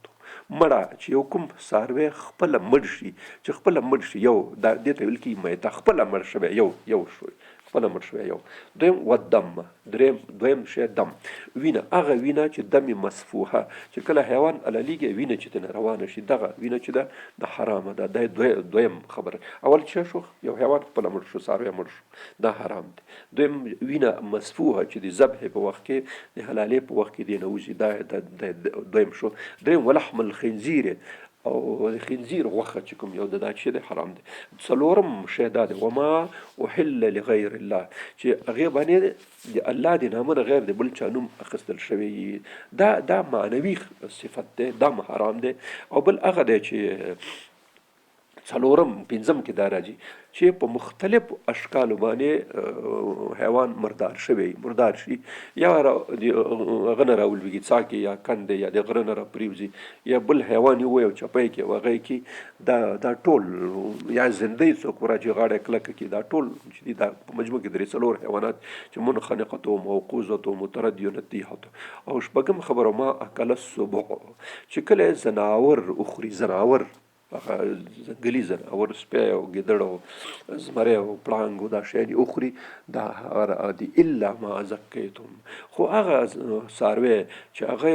مړه چې یو کوم څاروی خپله مړ شي، چې خپله مړ شي، یو دا دې ته ویل کېږي میته، خپله مړ شوی یو شوی، خپله مړ شوی یو. دویم ودم، دویم شی دم، وینه، هغه وینه چې دم مصفوحه چې کله حیوان عللیږي وینه چې ترنه روانه شي، دغه وینه چې ده د حرامه ده. دا دویم خبره. اول چې شو یو حیوان خپله مړ شو، څاروی مړ شو، دا حرام دی. دویم وینه مصفوحه چې د ذبح په وخت کې، د حلالې په وخت کې دی نه وځي، دا دویم شو. دریم ولحم الخنزیر، او د خنزیر غوښه چې کوم یو د دا چې دی حرام دی. څلورم شی دا دی وما احل لغیر الله، چې هغې باندې د الله د نامه نه غیر د بل چا نوم اخیستل شوی، دا معنوي صفت دی، دا حرام دی. او بل هغه دی چې څلورم پنځم کې دا راځي چې په مختلف اشکالو باندې حیوان مردار شي، یا هغه نه راولوېږي څاکې یا کندې، یا د غره نه راپرېوځي، یا بل حیوان یې ووایي او چپی کې او هغې کې دا ټول، یا زندهی څوک ورځي غاړه کلکه کې، دا ټول چې دي دا په مجموع کې درې څلور حیوانات چې منخنقة و موقوذة و متردیة و نطیحة. او شپږم خبره ما اکل السبع، چې کله زناور اخوري، زناور هغه ځنګلي ځناور سپی او ګیدړ او زمری او پړانګ او دا شیان وخوري دا هغه دي الا ما زکیتم. خو هغه څاروی چې هغه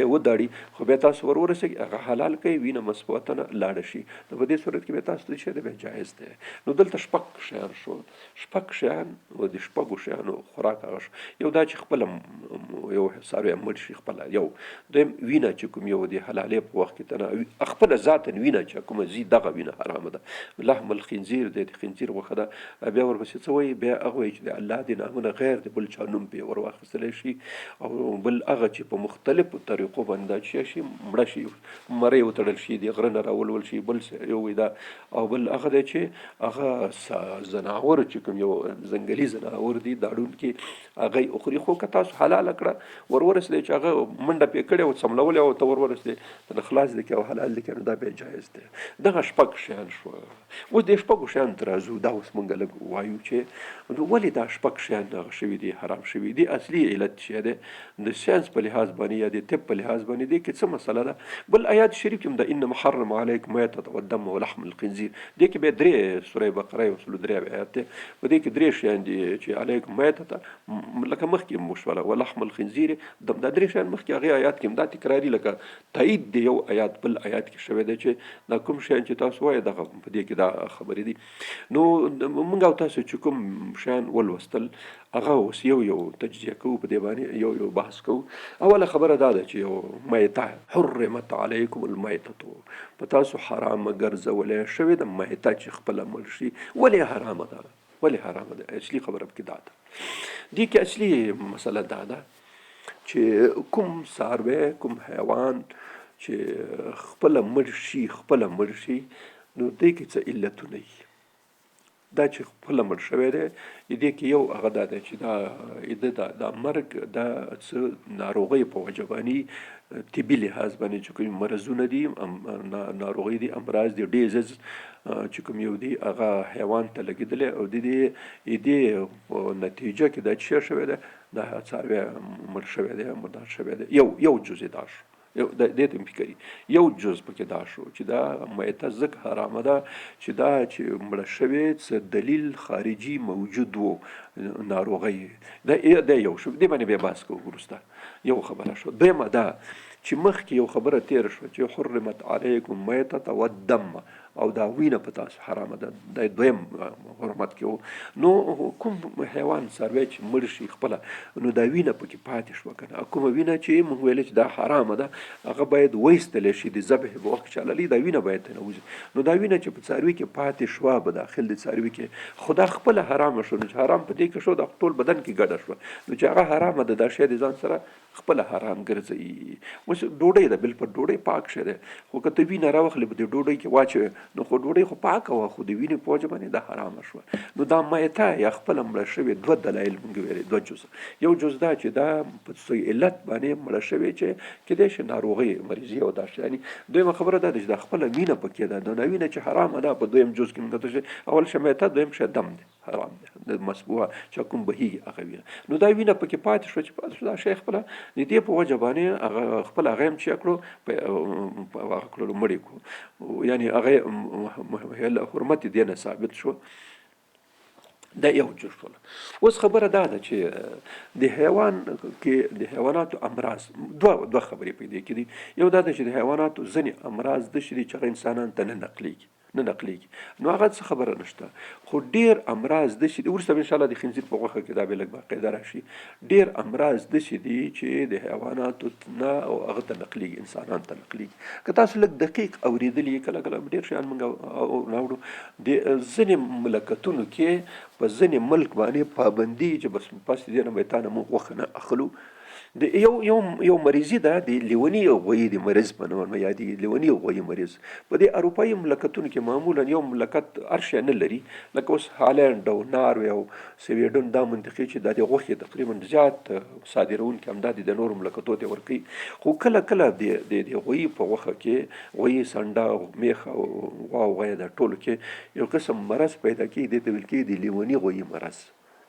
وداړي خو بیا تاسو ورسېږي هغه حلال کوي وینه مسفوته نه لاړه شي. نو په دې صورت کې بیا تاسو ته څه دی بیا جایز دی. نو دلته شپږ شیان شو، شپږ شیان او د شپږو شیانو خوراک هغه شو. یو دا چې خپله یو څاروی مړ شي خپله، یو دویم وینه چې کوم یو د حلالې په وخت کې ته خپله ذاتا وینه چې کومه ځي دغه وینه حرامه ده. لحم الخنزیر دی د خنزیر غوښه ده. بیا ورپسې څه وایي بیا هغه وایي چې د الله د نامونه غیر د بل چا نوم پرې ور واخیستلی شي او بل هغه چې په مختلفو طریقو باندې چې شي مړه شي، مرۍ وتړل شي، د غره نه راولول شي، بل یو وایي دا، او بل هغه دی چې هغه ځناور چې کوم یو ځنګلي ځناور دي داړونکي هغه یې وخوري. خو که تاسو حلاله کړه ورسېدی چې هغه منډه پرې کړې او څملولې او ته ورسېدی ته خلاص دی که او حلال دی که نو دا بیا جایز دی. دغه شپږ شیان شو. اوس د شپږو شیانو ته راځو. دا اوس موږ لږ وایو چې ولې دا شپږ شیان دغه شوي دي حرام شوي دي. اصلي علت چې دی د ساینس په لحاظ باندې یا د طب په لحاظ باندې دی کې څه مسله ده. بل آیات شریف کې هم د انما حرم علیکم میتة والدم ولحم الخنزیر دې کې بیا درې سوره بقره یو سلو درې آیات دی. په دې کې درې شیان دي چې علیکم میتة لکه مخکې مو شوله ولحم الخنزیر دا درې شیان مخکې هغې آیات کې هم دا تکراري لکه تایید دی یو آیات بل آیات کې شوی دی چې دا کوم شیان چې تاسو وایي دغه په دې کې دا خبرې دي. نو موږ او تاسو چې کوم شیان ولوستل هغه اوس یو تجزیه کوو په دې باندې یو بحث کوو. اوله خبره دا ده چې یو میته حرمت علیکم المیتة په تاسو حرامه ګرځولې شوې ده میته چې خپله مړ شي. ولې حرامه ده؟ ولې حرامه ده؟ اصلي خبره پکې دا ده. دې کې اصلي مسله دا ده چې کوم څاروی کوم حیوان چې خپله مړ شي نو دې کې څه علتونه وي. دا چې خپله مړ شوی دی دې کې یو هغه دا دی چې دا مرګ دا څه ناروغۍ په وجه باندې طبي لحاظ باندې چې کوم مرضونه دي ناروغۍ دي امراض دي ډیزز چې کوم یو دي هغه حیوان ته لګېدلی او د دې نتیجه کې دا چې شوی دی دا څاروی مړ شوی دی مردار شوی دی. یو جز دا شو دې ته فکري یو جز پکې دا شو چې دا میته ځکه حرامه ده چې دا چې مړه شوې څه دلیل خارجي موجود و ناروغۍ دا یو شو. دې باندې بیا بحث کوو وروسته. یو خبره شو. دویمه دا چې مخکې یو خبره تېره شوه چې حرمت علیکم میتة والدم او دا وینه په تاسو حرامه ده. دا دویم حرمت کې و. نو کوم حیوان څاروی چې مړ شي خپله نو دا وینه پکې پاتې شوه که نه کومه وینه چې موږ ویلې چې دا حرامه ده هغه باید وایستلی شي د ذبح په وخت کې چې حلالي دا وینه باید ته نه وځي. نو دا وینه چې په څاروي کې پاتې شوه په داخل د څاروي کې خو دا خپله حرامه شو. نو چې حرام په دې کې شو دا ټول بدن کې ګډه شوه نو چې هغه حرامه ده دا شی د ځان سره خپله حرام ګرځوي. اوس ډوډۍ ده بالکل ډوډۍ پاک شی دی خو که ته وینه راوخلې په دې ډوډۍ کې واچوې نو خو ډوډۍ خو پاکه وه خو د وینې په وجه باندې دا حرامه شوه. نو دا میته یا خپله مړه شوې دوه دلایل موږ ویلې دوه جز. یو جز دا چې دا په څه علت باندې مړه شوې چې کیدای شي ناروغۍ مریضي او دا شیانې. دویمه خبره دا ده چې دا خپله وینه پکې ده دا وینه چې حرامه ده په دویم جز کې موږ ته اول شه میته دویم شه دم دی حرام دی د مسبوعه چې کوم بهیږي هغه وینه. نو دا وینه پکې پاتې شوه چې پاتې شوه دا شی خپله د دې په وجه باندې هغه خپل هغه هم چې کړو په هغه کړلو مړی کړو یعنې هغه حرمت دې نه ثابت شو. دا یو جز شوله. اوس خبره دا ده چې د حیوان کې د حیواناتو امراض دوه خبرې پیدا کېدي. یو دا ده چې د حیواناتو ځینې امراض داسې دي چې هغه انسانانو ته نه نقلیږي نو هغه څه خبره نشته. خو ډیر امراض داسې دي وروسته انشاءالله د خنزیر په غوښه کې دا به لږ باقاعده راشي. ډیر امراض داسې دي چې د حیواناتو نه او هغه ته نقلیږي انسانانو ته نقلیږي. که تاسو لږ دقیق اورېدلي کله کله ډیر شیان موږ راوړو د ځینې مملکتونو کې په ځینې ملک باندې پابندي چې بس پس دې نه به تا نه موږ غوښه نه اخلو. د یو مریضي ده د لیوني غویي د مریض په نوم یادېږي لیوني غویي مریض. په دې اروپایي مملکتونو کې معمولا یو مملکت هر شی نه لري لکه اوس هالند او ناروې او سویډن دا منطقې چې دا د غوښې تقریبا زیات صادروونکي همدا د نورو مملکتو ته ورکوي. خو کله کله د غویي په غوښه کې غویي سنډه میخ او غوا او غویه دا ټولو کې یو قسم مرض پیدا کېږي دې ته ویل کېږي د لیوني غویي مرض.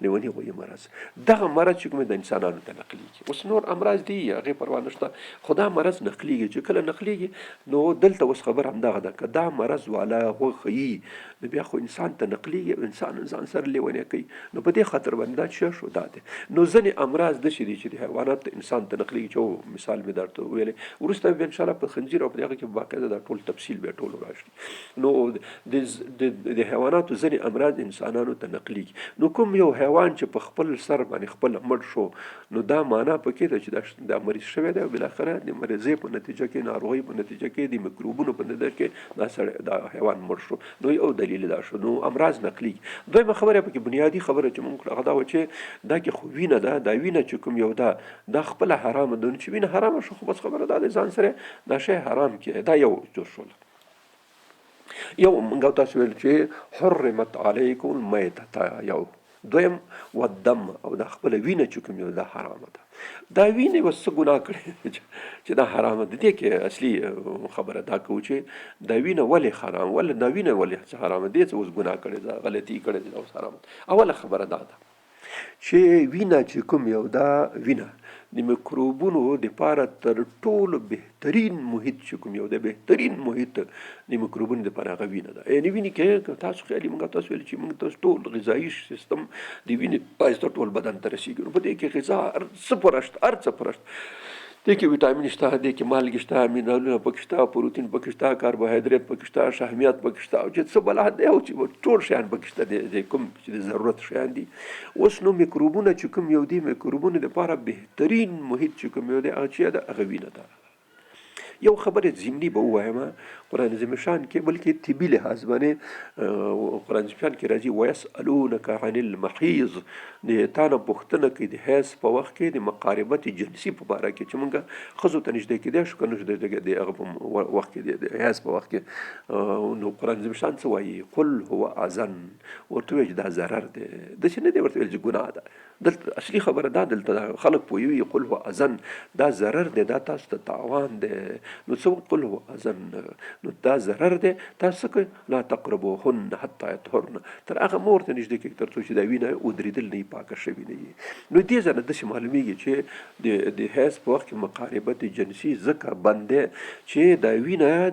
لیوني غوي مرض. دغه مرض چې کوم د انسانانو ته نقلیږي. اوس نور امراض دي هغې پروا نشته، خو دا مرض نقلیږي. چې کله نقلیږي نو دلته اوس خبر همدغه ده، که دا مرض والا هغوی ښیي نو بیا خو انسان ته نقلیږي، انسان ځان سره لیونی کوي. نو په دې خاطر باندې دا څه شو دا دی. نو ځینې امراض داسې دي چې د حیوانات انسان ته نقلیږي، چې مثال مې درته وویلی، وروسته بیا انشاءالله په خنزیر او په دغه کې باقاعده دا ټول تفصیل بیا ټول راشي. نو د حیواناتو ځینې امراض انسانانو ته نقلیږي. نو کوم یو حیوان چې په خپل سر باندې خپل مړ شو، نو دا معنا پکې ده چې دا مریض شوی دی او بالاخره د مریضۍ په نتیجه کې، ناروغۍ په نتیجه کې، د میکروبونو په نتیجه کې دا حیوان مړ شو. نو یو دلیل دا شو. نو امراض نقلیږي. دویمه خبره پکې بنیادي خبره چې موږ کړه دا و چې دا کې خو وینه ده، دا وینه چې کوم یو دا خپله حرامه ده. چې وینه حرامه شو خو بس خبره دا د ځان سره دا شی حرام کړي. دا یو جور شول. یو موږ تاسو ویل چې حرمت علیکم المیتة، یو دویم والدم، او دا خپله وینه چې کوم یو دا حرامه ده. دا وینه اوس څه ګناه کړې چې دا حرامه ده. دې کې اصلي خبره دا کوو چې دا وینه ولې حرام، ولې دا وینه ولې حرامه ده، څه اوس ګناه کړې ده، غلطي کړې ده، اوس حرامه. اوله خبره دا ده چې وینه چې کوم یو دا وینه د میکروبونو دپاره تر ټولو بهترین محیط چې کوم یو د بهترین محیط د میکروبونو دپاره هغه وینه ده. یعنې وینې کې تاسو خیالي موږ تاسو ویل چې موږ تاسو ټول غذایي سیستم د وینې پایسته ټول بدن ته رسېږي. نو په دې کې غذا هر څه پوره شته، هر څه پوره شته. دې کې ویټامین شته، دې کې مالګې شته، منرالونه پکې شته، پروتین پکې شته، کاربوهایدریت پکې شته، شحمیات پکې شته، او چې څه بلا دی او چې ټول شیان پکې شته د کوم چې د ضرورت شیان دي. اوس نو میکروبونه چې کوم یو دي، میکروبونو دپاره بهترین محیط چې کوم یو دی هغه چې ده هغه وینه ده. یو خبره ضمني به ووایم قرآن عظیم شان کې، بلکې طبي لحاظ باندې قرآن عظیم شان کې راځي ویسألونک عن المحیض، د تا نه پوښتنه کوي د حیض په وخت کې د مقاربت جنسي په باره کې، چې موږ ښځو ته نږدې کېدی شو که نږدې د هغه په وخت کې د حیض په وخت کې. نو قرآن عظیم شان څه وایي؟ قل هو اذن، ورته وایي چې دا ضرر دی. داسې نه دی ورته ویل چې ګناه ده. دلته اصلي خبره دا دلته خلک پوهوي قل هو اذن، دا ضرر دی، دا تاسو ته تاوان دی. نو څه قل هو اذن، نو دا ضرر دی. تاسو کوئ لا تقربوهن حتی یطهرن، تر هغه مه ورته نږدې کېږئ تر څو چې دا وینه ودرېدل نه وي، پاکه شوې نه وي. نو دې ځای نه داسې معلومیږي چې د حیض په وخت کې مقاربت جنسي ځکه بند دی چې دا وینه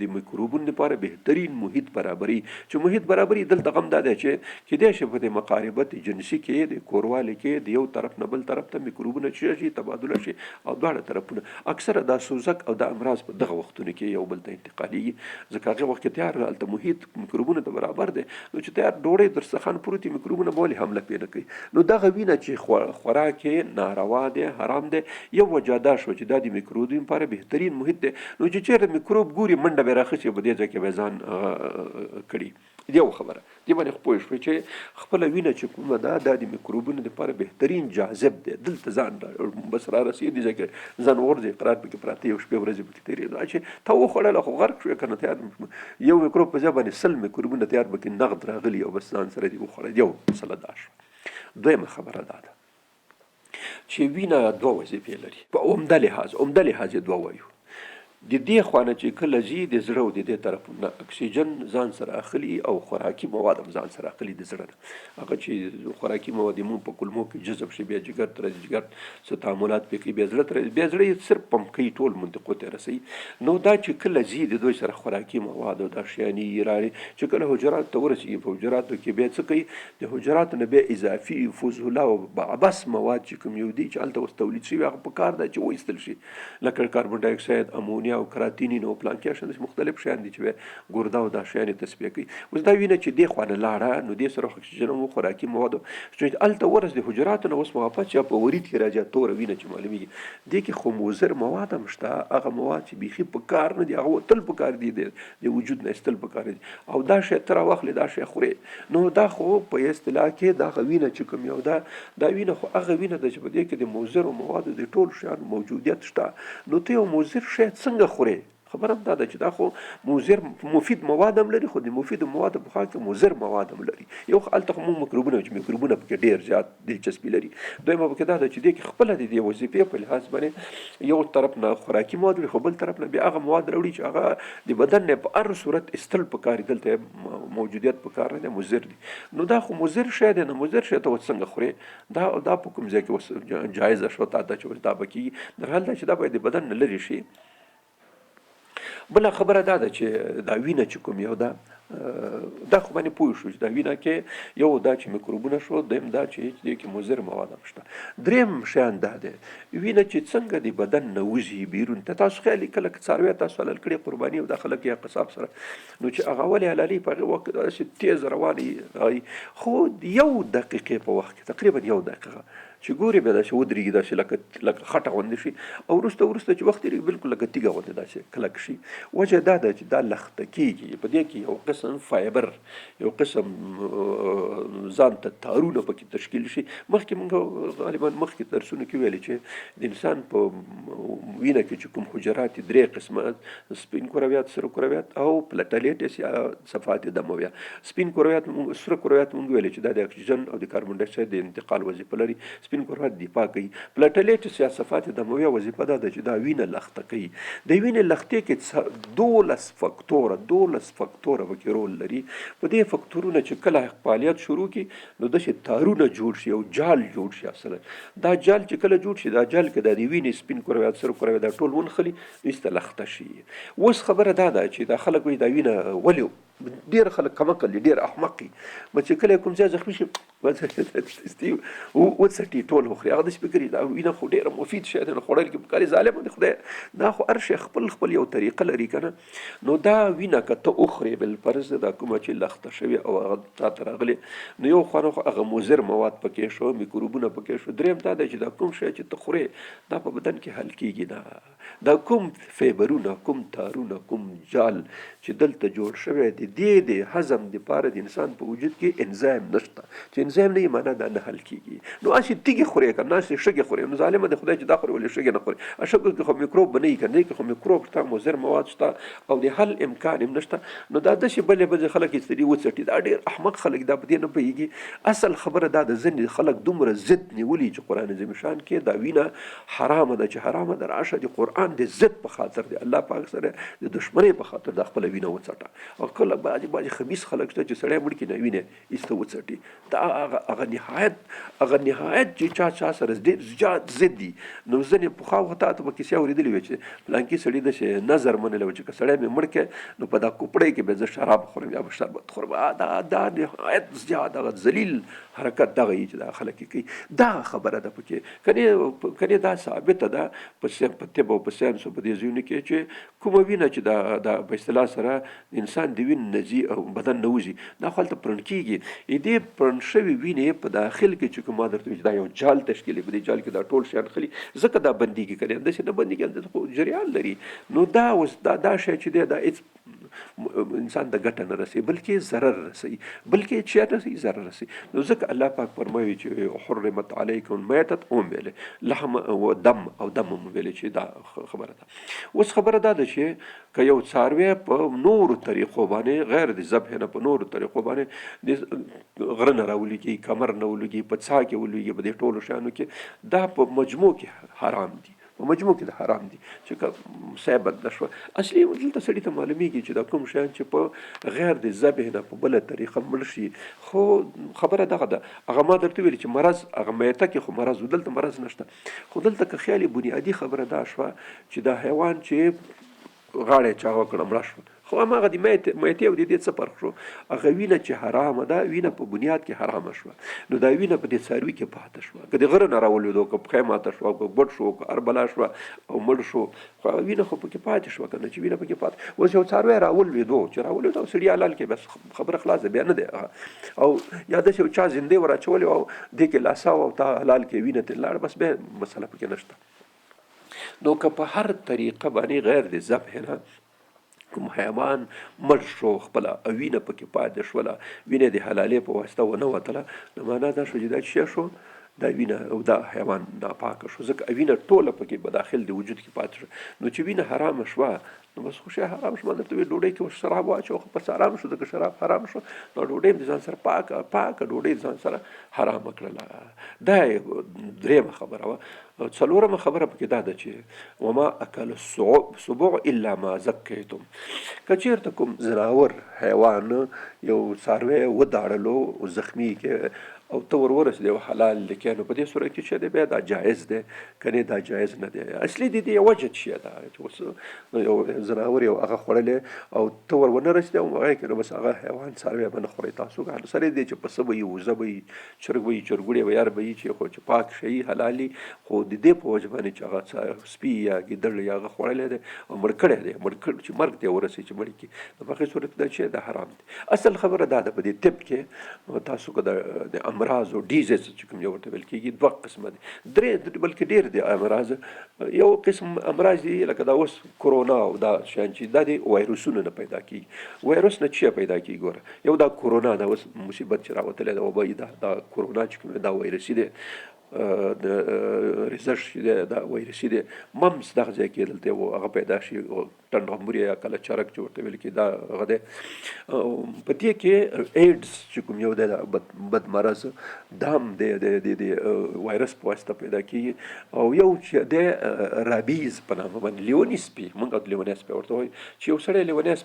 د میکروبونو لپاره بهترین محیط برابري. چې محیط برابري دلته غم دا دی چې کېدای شي په د مقاربت جنسي کې د کوروالي کې د یو طرف نه بل طرف ته میکروبونه شي، تبادله شي، او دواړه طرفونه. اکثره دا سوزک او دا امراض په دغه وختونو کې یو بل ته انتقالېږي، ځکه هغه وخت کې تیار هلته محیط میکروبونو ته برابر دی. نو چې تیار ډوډۍ درسترخوان پروت وي، میکروبونه به ولې حمله پرې نه کوي. نو دغه وینه چې خوراک یې ناروا دی، حرام دی، یو وجه دا شو چې دا د میکروبونو لپاره بهترین محیط دی. نو چې چېرته میکروب ګوري منډه به راخیستې، په دې ځای کې به ځان کړي. یو خبره دې باندې خو پوه شوې چې خپله وینه چې کومه ده دا د میکروبونو لپاره بهترین جاذب دی. دلته ځان بس را رسېږي، دې ځای کې ځان وغورځوي، قرار پکې پراته یو شپې ورځې پکې تېرېږي. چې ته وخوړله خو غرق شوې که نه، تیار یو میکروب په ځای باندې 100 میکروبونه تیار پکې نغد راغلي او بس ځان سره دې وخوړل. یو مسله دا شوه. دویمه خبره دا ده چې وینه دوه وظیفې لري په عمده لحاظ یې دوه وایو. د دې خوا نه چې کله ځي د زړه او د دې طرف نه اکسیجن ځان سره اخلي او خوراکي مواد هم ځان سره اخلي د زړه نه. هغه چې خوراکي مواد یې مونږ په کولمو کې جذب شي، بیا جګر ته راځي، جګر څه تعاملات پرې کوي، بیا زړه ته راځي، بیا زړه یې صرف پمپ کوي، ټول منطقو ته رسوي. نو دا چې کله ځي د دوی سره خوراکي مواد او دا شیان یې راړي، چې کله حجرات ته ورسېږي، په حجراتو کې بیا څه کوي؟ د حجراتو نه بیا اضافي فضوله او بعبس مواد چې کوم یو دي چې هلته اوس تولید شوي، هغه په کار ده چې وایستل شي، لکه کاربن ډای اکساید، امونیا او کراتینین او پلانکیشن، مختلف شیان دي چې ګرده او دا شیان یې تصفیه کوي. اوس دا وینه چې دې خوا نه لاړه، نو دې سره اکسیجن او خوراکي موادو چې هلته ورسېد حجراتو نه، اوس واپس چې په ورید کې راځي توره وینه چې معلومېږي. دې کې خو مضر مواد هم شته، هغه مواد چې بیخي په کار نه دي، هغه وتل په کار دي، د وجود نه ایستل په کار دي، او دا شی ته راواخلې دا شی خورې. نو دا خو په اصطلاح کې دغه وینه چې کوم یو ده، دا وینه خو هغه وینه ده چې په دې کې د مضرو موادو د ټول شیانو موجودیت شته. نو ته یو مضر شی څنګه خورې؟ خبره هم دا ده چې دا خو مضر مفید مواد هم لري، خو د مفیدو موادو په خوا کې مضر مواد هم لري. یو هلته خو موږ میکروبونه چې میکروبونه پکې ډېر زیات دلچسپي لري. دویمه پکې دا ده چې دې کې خپله د دې وظیفې په لحاظ باندې یو طرف نه خوراکي مواد وي، خو بل طرف نه بیا هغه مواد راوړي چې هغه د بدن نه په هر صورت ایستل پکار دي، دلته موجودیت پکار نه دی، مضر دي. نو دا خو مضر شی دی، نو مضر شی ته اوس څنګه خورې؟ دا په کوم ځای کې اوس جایزه شوه تا ته چې دا به کېږي؟ در حال دا چې دا باید د بدن نه لرې شي. بله خبره دا ده چې دا وینه چې کوم یو ده دا خو باندې پوه شو چې دا وینه کې یو دا چې میکروبونه شو، دویم دا چې دې کې مضر مواد هم شته. دریم شیان دا دی وینه چې څنګه د بدن نه وځي بیرون ته. تاسو خیال کله څاروي تاسو حلال کړي قرباني او د خلک یا قصاب سره، نو چې هغه ولې حلالي په هغه وخت داسې تیز رواني، خو یو دقیقې په وخت کې تقریبا یو دقیقه چې ګوري به داسې ودرېږي، داسې لکه خټه غوندې شي، او وروسته چې وخت تېرېږي بلکل لکه تیږه غوندې داسې کلک شي. وجه دا ده چې دا لخته کېږي، په دې کې یو قسم فایبر، یو قسم ځان ته تارونه پکې تشکیل شي. مخکې موږ غالبا مخکې درسونو کې ویلي چې د انسان په وینه کې چې کوم حجرات دي 3 قسمه، سپین کرویات، سره کرویات او پلټلیټس یا صفات دمویه. سپین کرویات سره کرویات موږ ویلي چې دا د اکسیجن او د کاربن ډای اکساید د انتقال وظیفه لري. سپین کرویات دفاع کوي. پلټلیټس یا صفات دمویه وظیفه دا ده چې دا وینه لخته کوي. د وینې لختې کې 12 فکتوره پکې رول لري. په دې فکتورونه چې کله فعالیت شروع کړي نو داسې تارونه جوړ شي او جال جوړ شي. اصلا دا جال چې کله جوړ شي، دا جال کې د وینې سپین کرویات سره کرویات دا ټول ونخلي ایسته لخته شي. اوس خبره دا ده چې دا خلک وایي دا وینه ولې ډېر خلک کمقل دي، ډېر احمق دي، چې کله کوم ځای زخمي شي وڅټي ټول وخوري. هغه داسې فکر دا وینه خو ډېره مفید شی دی، خوړل کې پکار ظالم دی خدای. دا خو هر شی خپل یو طریقه لري که نه. نو دا وینه که ته وخورې بالفرض دا کومه چې لخته شوې او هغه تا ته راغلې، نو یو خوا هغه مضر مواد پکې شو، میکروبونه پکې شو. دریم دا دی چې دا کوم شی چې ته خورې دا په بدن کې حل کېږي نه. دا کوم فیبرونه، کوم تارونه، کوم جال چې دلته جوړ شوی دی، دې د هضم دپاره د انسان په وجود کې انزایم نشته. چې انزایم نه وي معنا دا نه حل کېږي. نو هسې تیږې خورې که نه هسې شګې خورې، نو ظالمه د خدای چې دا خورې ولې شګې نه خورې. شګو کې خو میکروب به نه وي که نه، دې کې خو میکروب شته، مضر مواد شته او د حل امکان هم نشته. نو دا داسې بلې خلک یې وڅټي، دا ډېر احمق خلک دا په دې نه پوهېږي. اصل خبره دا د ځینې خلک دومره ضد نیولي چې قرآن عظیم شان کې دا وینه حرامه ده، چې حرامه ده راشه د قرآن د ضد په خاطر دی، الله پاک سره د دشمنۍ په خاطر دا خپله وینه وڅټه. او کله بعضې خبیث خلک شته چې سړی مړ کړي نه وینه ایسته وڅټي. دا هغه نهایت چې چا سره ډېر زیات ضد دي. نو ځینې پخوا وخت ته به کیسې اورېدلې وې چې فلانکي سړي داسې نظر منلی و چې که سړی مې مړ کړی نو په دا کوپړۍ کې به زه شراب خورم یا به شربت خورم. دا نهایت زیات هغه ذلیل حرکت دغه یي چې دا خلک یې کوي. دا خبره ده پکې کنې دا ثابته ده په طب او په ساینس او په دې ځایونو کې چې کومه وینه چې دا په اصطلاح سره د انسان د وینې نه ځي او بدن نه وځي، دا خو هلته پرڼ کېږي. دې پرڼ شوې وینې په داخل کې چې کوم ما درته وایي دا یو جال تشکیلوي، په دې جال کې دا ټول شیان خلي، ځکه دا بندېږي. که نه همداسې نه بندېږي، همداسې خو جریان لري. نو دا اوس دا شی چې دی دا انسان د ګټه نه رسي بلکې ضرر رسي، بلکې چیرته رسي ضرر رسي. نو ځکه الله پاک فرمایي چې حرمت علیکم المیتۃ ویلې لحم و دم او دم ویلې چې دا خبره ده. اوس خبره دا ده چې که یو څاروی په نورو طریقو باندې غیر د ذبح نه په نورو طریقو باندې د غره نه راولېږي، کمر نه ولېږي، په څا کې ولېږي، په دې ټولو شیانو کې دا په مجموع کې حرام دي، په مجموع کې د حرام دي. چې که صحیح بد نه شوه اصلي دلته سړي ته معلومیږي چې دا کوم شیان چې په غیر د ذبح نه په بله طریقه مړ شي. خو خبره دغه ده، هغه ما درته ویلي چې مرض هغه میته کې خو مرض و، دلته مرض نشته. خو دلته که خیالي بنیادي خبره دا شوه چې دا حیوان چې غاړه چاغه کړه مړه شوه، خو هماغه د میتې او د دې څه فرق شو؟ هغه وینه چې حرامه ده، وینه په بنیاد کې حرامه شوه. نو دا وینه په دې څاروي کې پاته شوه، که د غره نه راولېدو، که پښه ماته شوه، که بډ شو، که اربلا شوه او مړ شو، خو وینه خو پکې پاتې شوه. که نه چې وینه پکې پاتې اوس یو څاروی راولېدو چې راولېدو او سړي حلال کې بس خبره خلاصه، بیا نه دی. او یا داسې یو چا زندې ور اچولې او دې کې لاساو او تا حلال کې وینه ترې لاړه، بس بیا مسله پکې نشته. نو که په هر طریقه باندې غیر د ذبح نه کوم حیوان مړ شو، خپله وینه پکې پاتې شوله، وینه د حلالې په واسطه ونه وتله، نو معنا دا شو چې دا شی شو دا وینه او دا حیوان ناپاکه شو، ځکه وینه ټوله پکې به داخل د وجود کې پاتې شو. نو چې وینه حرامه شوه نو بس خو شی حرام شو. ما درته وایي ډوډۍ کې اوس شراب واچوه خو بس حرام شو، ځکه شراب حرام شو نو ډوډۍ هم د ځان سره پاکه ډوډۍ د ځان سره حرامه کړله. دا یې درېیمه خبره وه. څلورمه خبره پکې دا ده چې وما اکل السبع الا ما زکیتم. که چېرته کوم زناور حیوان یو څاروی وداړلو زخمي کې او ته ورسېدې او حلال لیکې، نو په دې صورت کې چې دی بیا دا جایز دی، کنې دا جایز نه دی. اصلي د دې وجه څه ده چې اوس یو زناور یو هغه خوړلی او ته ونه رسېدې او هغه کې نو بس هغه حیوان څاروی به نه خورئ تاسو. سره دې چې پسه به وي، وزه به وي، چرګ به وي، چرګوړی به یار به وي چې خو چې پاک شي حلالي، خو د دې په وجه باندې چې هغه سپي یا ګیدړ یا هغه خوړلی دی او مړ کړی دی، چې مرګ ته ورسېږي چې مړ کړي، نو په هغې صورت دا چې دا حرام دی. اصل خبره دا ده په دې طب کې تاسو که د امراض او ډیزیز چې کوم یو ورته ویل کېږي دوه قسمه دي، درې بلکې ډېر دي امراض. یو قسم امراض دي لکه دا اوس کرونا او دا شیان چې دا د وایرسونو نه پیدا کېږي. وایرس نه څه پیدا کېږي؟ ګوره یو دا کرونا دا اوس مصیبت چې راوتلی ده وبایي دا کرونا چې کوم دا وایرسي دی، د ریزش چې دی دا وایرسي دی، ممس دغه ځای کې دلته و هغه پیدا شي، ټنډغموري یا کله چرک چې ورته ویل کېږي دا هغه دی. په دې کې ایډز چې کوم یو دی دا بد مرض دا هم د وایرس په واسطه پیدا کېږي. او یو چې دی رابیز په نامه باندې لیوني سپي، موږ لیونی سپي ورته وایي، چې یو سړی لیونی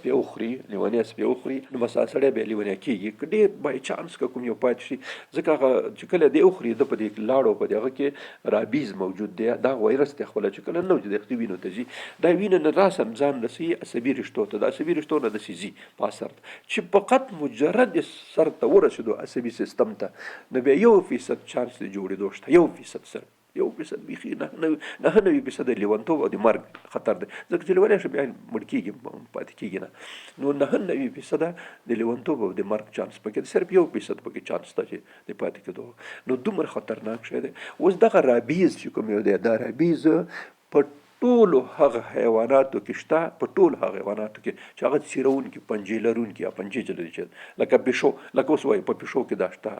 سپي وخوري نو بس سړی بیا لیونی کېږي. که ډېر بای چانس که کوم یو پاتې شي، ځکه هغه چې کله دی وخوري د په دې لاړو په دغه کې رابیز موجود دی، دا وایرس دی خپله چې کله نه د وینو ته ځي، دا وینه نه راسم ځان رسوي عصبي رشتو ته، د عصبي رشتو نه داسې ځي په اثر چې فقط مجرد سر ته ورسېدو عصبي سیستم ته، نو بیا 1% چانس د جوړېدو شته، 1% سره 1% بیخي 99% د لیونتوب او د مرګ خطر دی. ځکه چې لیونی شو بیا مړ کېږي پاتې کېږي نه، نو 99% د لیونتوب او د مرګ چانس پکې دی، صرف 1% پکې چانس ده چې د پاتې کېدو، نو دومره خطرناک شی دی. اوس دغه رابیز چې کوم یو دی، دا رابیز په ټولو هغه حیواناتو کې شته، په ټولو هغه حیواناتو کې چې هغه څیرونکي پنجې لرونکي یا پنجې لري، چې لکه پیشو، لکه اوس وایي په پیشو کې دا شته،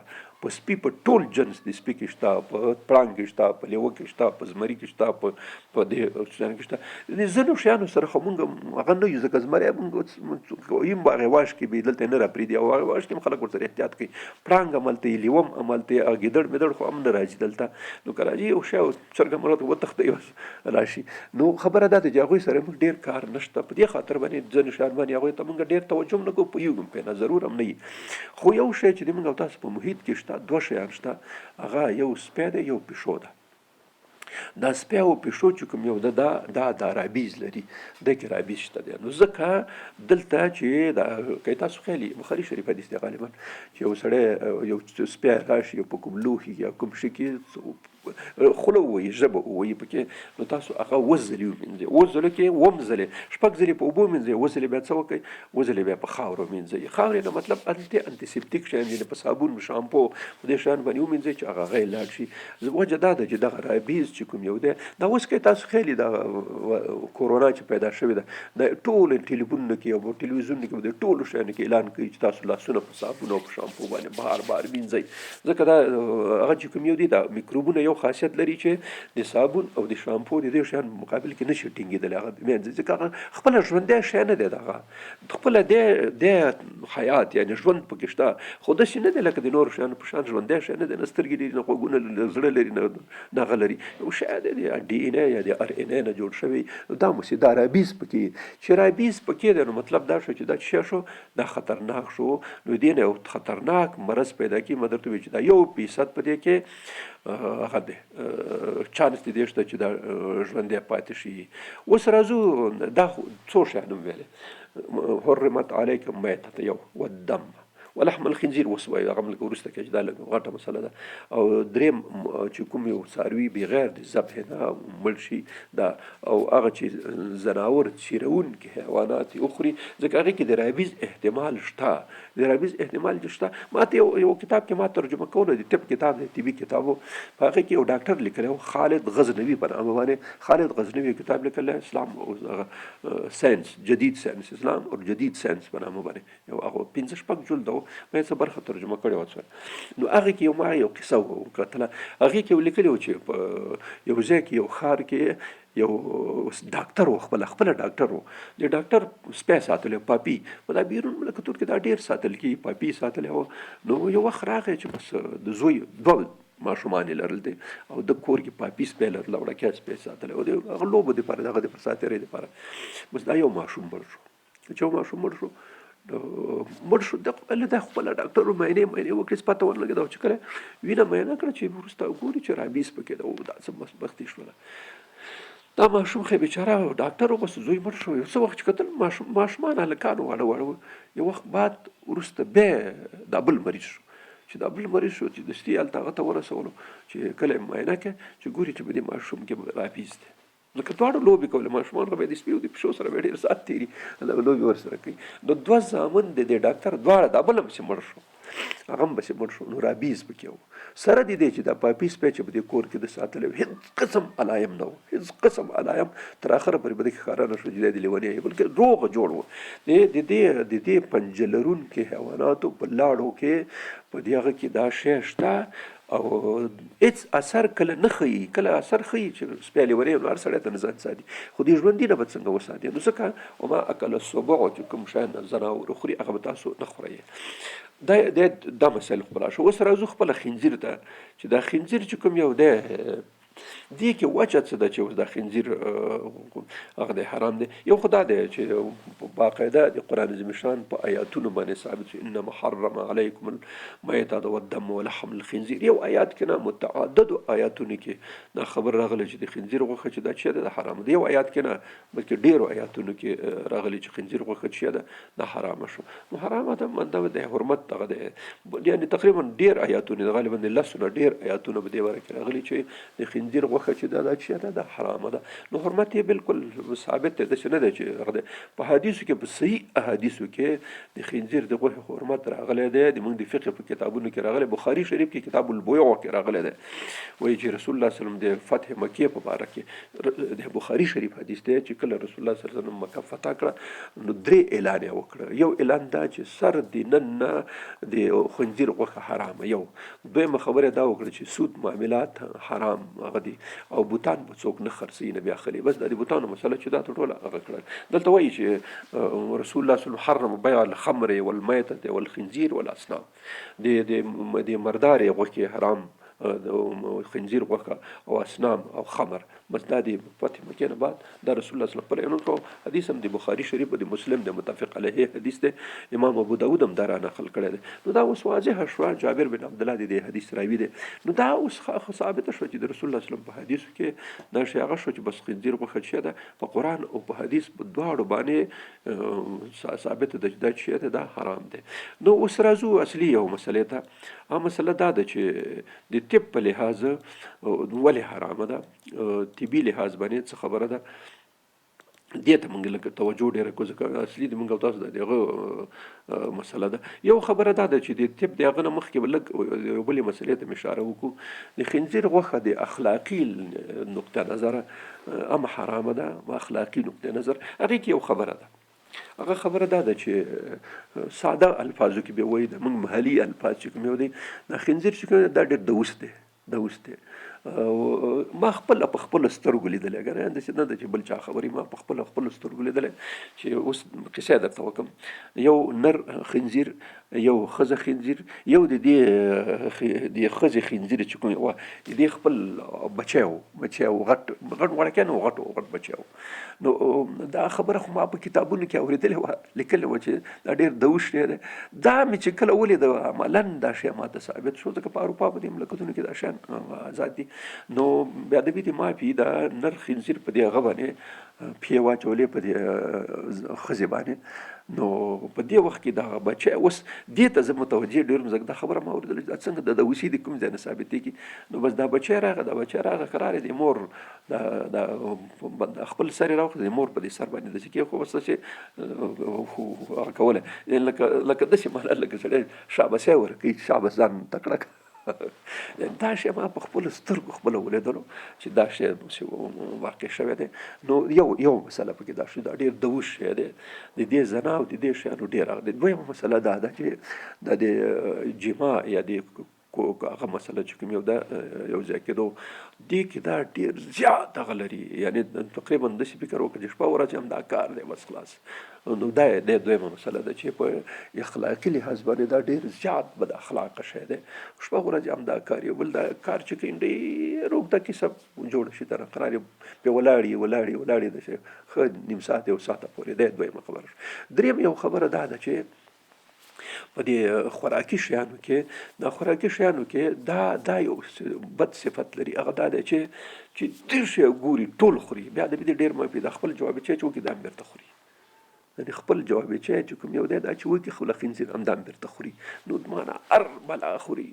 په سپي په ټول جنس د سپي کې شته، په پړانګ کې شته، په لیوه کې شته، په زمري کې شته، په دې شیانو کې شته. د ځینو شیانو سره خو مونږ هغه نه یو، ځکه زمری مونږ یم هغې واش کې به دلته نه راپرېږدي او هغې واش کې هم خلک ورسره احتیاط کوي. پړانګ هملته یي، لیوه هم هملته یي، ګیدړ میدړ خو هم نه راځي دلته. نو که راځي یو شی چرګه مرغه وتښتوي راشي، نو خبره دا ده چې هغوی سره موږ ډېر کار نشته. په دې خاطر باندې ځینې شیان باندې هغوی ته موږ ډېر توجه هم نه کوو، پوهېږو پرې نه، ضرور هم نه وي. خو یو شی چې د موږ او تاسو په محیط کې شته، دوه شیان شته، هغه یو سپی دی، یو پیشو ده. دا سپی او پیشو چې کوم یو ده دا رابیز لري، د کې رابیز شته دی. نو ځکه دلته چې دا که تاسو خیالي بخاري شریف حدیث دی غالبا چې یو سړی یو سپی راشي په کوم لوښي یا کوم شي کې خوله ووایي، ژبه ووایي پکې، نو تاسو هغه اووه ځلې ومینځئ، اووه ځلو کې اووم ځلې، شپږ ځلې په اوبو ومینځئ، اووه ځلې بیا څه وکړئ، اووه ځلې بیا په خاورو ومینځئ. خاورې نه مطلب هلته انټيسېپټیک شیان دي، په صابون شامپو په دې شیان باندې ومینځئ چې هغه هغې لاړ شي. وجه دا ده چې دغه رابیز چې کوم یو دی دا اوس که تاسو خیالي دا کورونا چې پیدا شوې ده، د ټولو ټلیفونونو کې او ټلویزیونونو کې د ټولو شیانو کې اعلان کوي چې تاسو لاسونه په صابون او په شامپو باندې بار وینځئ، ځکه دا هغه چې کوم یو دی دا میکروبونه یو خاصیت لري چې د صابون او د شامپو د دې شیانو مقابل کې نشي ټینګېدلی، هغه مینځي، ځکه هغه خپله ژوندی شی نه دی، دغه خپله د حیات یعنې ژوند پکې شته، خو داسې نه دی لکه د نورو شیانو په شان ژوندی شی نه دی، نه سترګې لري، نه غوږونه لري، نه زړه لري، نه هغه لري، یو شی دی د ډي ان اے یا د ار ان اے نه جوړ شوی. دا موسي دا رابیز پکې، چې رابیز پکې دی، نو مطلب دا شو چې دا څه شو، دا خطرناک شو. نو دې نه یو خطرناک مرض پیدا کړي، ما درته وایي چې دا 1% په دې کې هغه دی چانس د دې شته چې دا ژوندی پاتې شي. اوس راځو دا څو شیان مې ویلې، حرمت علیکم میتة یو والدم ولحم الخنزیر، اوس وایي هغه لږ وروسته کې چې دا لږ غټه مسله ده. او دریم چې کوم یو څاروي بغیر د ذبح نه مړ شي، دا او هغه چې زناور چیرونکي حیوانات وخوري، ځکه هغې کې د رابیز احتمال شته، د رابیز احتمال چې شته. ما ته یو کتاب کې ما ترجمه کوله، د طب کتاب دی، طبي کتاب و، په هغې کې یو ډاکټر لیکلی و، خالد غزنوي په نامه باندې، خالد غزنوي کتاب لیکلی، اسلام ساینس، جدید ساینس، اسلام او جدید ساینس په نامه باندې، یو هغه 15 شپږ جلده و، ما یې څه برخه ترجمه کړې وه څه. نو هغې کې ما یو قصه وکتله، هغې کې یې لیکلي وو چې په یو ځای کې یو ښار کې یو ډاکټر و، خپله ډاکټر و. د ډاکټر سپی ساتلی پاپي، په دا بیرون مملکتونو کې دا ډېر ساتل کېږي، پاپي ساتلی و. نو یو وخت راغی چې بس د زوی دوه ماشومان یې لرل دی او د کور کې پاپي سپی لرله، وړکیا سپی ساتلی و، د هغه لوبو دپاره د هغه د ساتېرۍ دپاره. بس دا یو ماشوم مړ شو. چې یو ماشوم مړ شو دا خپله ډاکټر معاینې وکړې، پته ونه لګېده چې کله وینه معاینه کړه چې وروسته ګوري چې رابیز پکې ده. دا څه بدبختي شوله. دا ماشوم خو بیچاره ډاکټر و، بس زوی مړ شو. یو څه وخت چې کتل ماشومان هلکان واړه یو وخت بعد وروسته بیا دا بل مریض شو. چې دا بل مریض شو چې دستي هلته هغه ته ورسولو چې کله یې معاینه کړه چې ګوري چې په دې ماشوم کې رابیز دی. لکه دواړه لوبې کولې، ماشومان خو به د سپي او د پیشو سره به ډېر ساعت تېري لوبې ورسره کوي. نو دوه زامن د دې ډاکټر دواړه، دا بل هم چې مړ شو، هغه هم پسې مړ شو. نو رابیز پکې و. سره د دې چې دا پاپي سپی چې په دې کور کې د ساتلی و هېڅ قسم علایم نه و، هېڅ قسم علایم تر اخره پورې به دې ښکاره نه شو چې دی د لیونی، بلکې روغ جوړ و. د دې پنجه لرونکي حیواناتو په لاړو کې په دې هغه کې دا شی شته او هېڅ اثر کله نه ښیي، کله اثر ښیي چې سپی لیونی نو هر سړی ته نه ځان ساتي، خو دې ژوندي نه به څنګه وساتي. نو ځکه وما اکل السبع چې کوم شیان ځناور خوري هغه به تاسو نه خورئ. دا مسایل خبره شو. اوس راځو خپله خنزیر ته، چې دا خنزیر چې کوم یو دی دې کې وجه څه ده چې اوس دا خنزیر هغه دی حرام دی. یو خو دا دی چې باقاعده د قرآن عظیم شان په آیاتونو باندې ثابت شي انما حرم علیکم المیتة والدم ولحم الخنزیر. یو آیات کې نه، متعددو آیاتونو کې دا خبر راغلی چې د خنزیر غوښه چې دا څه ده حرام ده. یو آیات کې نه بلکې ډېرو آیاتونو کې راغلی چې خنزیر غوښه چې ده دا حرامه شو. نو حرامه ده مطلب د حرمت دغه دی، یعنې تقریبا ډېر آیاتونه غالبا د لسونه ډېر آیاتونه په دې باره کې راغلي چې د خنزیر غوښه چې دا چې ده حرامه ده. نو حرمت یې بالکل ثابت دی، داسې نه دی چې هغه دی. په حدیثو کې، په صحیح احادیثو کې د خنزیر د غوښې حرمت راغلی دی. د موږ د فقه په کتابونو کې راغلی، بخاري شریف کې کتاب البیوع کې راغلی دی. وایي چې رسول الله صلی الله علیه وسلم د فتح مکې په باره کې د بخاري شریف حدیث دی چې کله رسول الله صلی الله علیه وسلم مکه فتح کړه نو 3 اعلان یې وکړه. یو اعلان دا چې سر د نن نه د خنزیر غوښه حرامه. یو دویمه خبره دا وکړه چې سود معاملات حرام هغه دي او بوتان به څوک نه خرڅوي نه بیا خلي. بس دا د بوتانو مسله چې دا ټوله هغه کړل. دلته وایي چې رسول الله صلی الله علیه وسلم حرم بیع الخمر والمیتة والخنزیر والاصنام. د مردارې غوښې حرام، خنزیر غوښه او اصنام او خمر. بس دا د فتح مکې نه بعد دا رسول الله صلی الله علیه وسلم حدیث هم د بخاري شریف او د مسلم د متفق علیه حدیث دی. امام ابو داود هم دا را نقل کړی دی. نو دا اوس واضحه شوه جابر بن عبدالله د دې حدیث راوي دی. نو دا اوس ثابته شوه چې د رسول الله صلی الله علیه وسلم په حدیثو کې دا شی هغه شو چې بس خنزیر غوښه چې ده په قرآن او په حدیث په دواړو باندې ثابته ده چې دا چې ده دا حرام دی. نو اوس راځو اصلي یو مسلې ته. هغه مسله دا ده چې د طب په لحاظ ولې حرامه ده، طبي لحاظ باندې څه خبره ده، دې ته موږ لږ توجه ډېره کوو ځکه اصلي د موږ او تاسو د هغه مسله ده. یو خبره دا ده چې د طب د هغه نه مخکې به لږ یو بلې مسلې ته اشاره وکړو. د خنزیر غوښه د اخلاقي نقطه نظره هم حرامه ده. په اخلاقي نقطه نظر هغې کې یو خبره ده. هغه خبره دا ده چې ساده الفاظو کې به وایي د موږ محلي الفاظ چې کوم یو دی د خنزیر چې کوم دا ډېر دوس دی. ما خپل په خپل سترګو لیدلی، ګران داسې نه ده چې بل چا خبرې، ما په خپل سترګو لیدلی چې اوس قصه درته وکړم. یو نر خنزیر، یو ښځه خنزیر، یو د دې ښځې خنزیر چې کوم و د دې خپل بچی و غټ وړکیان و غټ بچی و. نو دا خبره خو ما په کتابونو کې اورېدلې وه، لیکلې وه چې دا ډېر دوس شی دی. دا مې چې کله ولیده عملاً دا شی ماته ثابت شو ځکه په اروپا په دې مملکتونو کې دا شیان آزاد دي. نو بیا د بیتي مافي دا نر خنزیر په دې هغه باندې پښې واچولې په دې ښځې باندې. نو په دې وخت کې دا بچی اوس دې ته زه متوجه ډېر یم ځکه دا خبره ما اورېدله چې دا څنګه د دوسي د کوم ځای نه ثابتېږي. نو بس دا بچی راغی قرار د مور د خپل سر یې راوخت، د مور په دې سر باندې داسې کېښود بس چې هغه کولی لکه داسې مانا لکه سړی شابسي ورکوي، شابس ځان تکړه دا شی ما په خپلو سترګو خپله ولیدلو چې دا شی واقع شوی دی. نو یو مسله پکې دا شو، دا ډېر دوش شی دی د دې زنا او د دې شیانو ډېر هغه دی. دویمه مسله دا ده چې دا د جما یا د هغه مسله چې کوم یو ده یو ځای کېدو دې کې دا ډېر زیات هغه لري، یعنې تقریبا داسې فکر وکړه چې شپه ورځ هم دا کار دی بس خلاص. نو دا دویمه مسله ده چې په اخلاقي لحاظ باندې دا ډېر زیات بد اخلاقه شی دی. شپه ورځ هم دا کار یو بل دا کار چې کوي ډېر اوږده کیسه جوړه شي تر قرار یې پرې ولاړې ده چې ښه نیم ساعت یو ساعته پورې دی. دویمه خبره. دریم یو خبره دا ده چې په دې خوراکي شیانو کې دا یو بد صفت لري، هغه دا دی چې ډېر شی ګوري ټول خوري، بیا د دې ډېر مفید خپل جوابي چای چې وکړي دا هم بیرته خوري. یعنې خپل جوابي چای چې کوم یو دی دا چې وکړي خو له خنزیر هم دا هم بیرته خوري. نو معنا هر بلا خوري.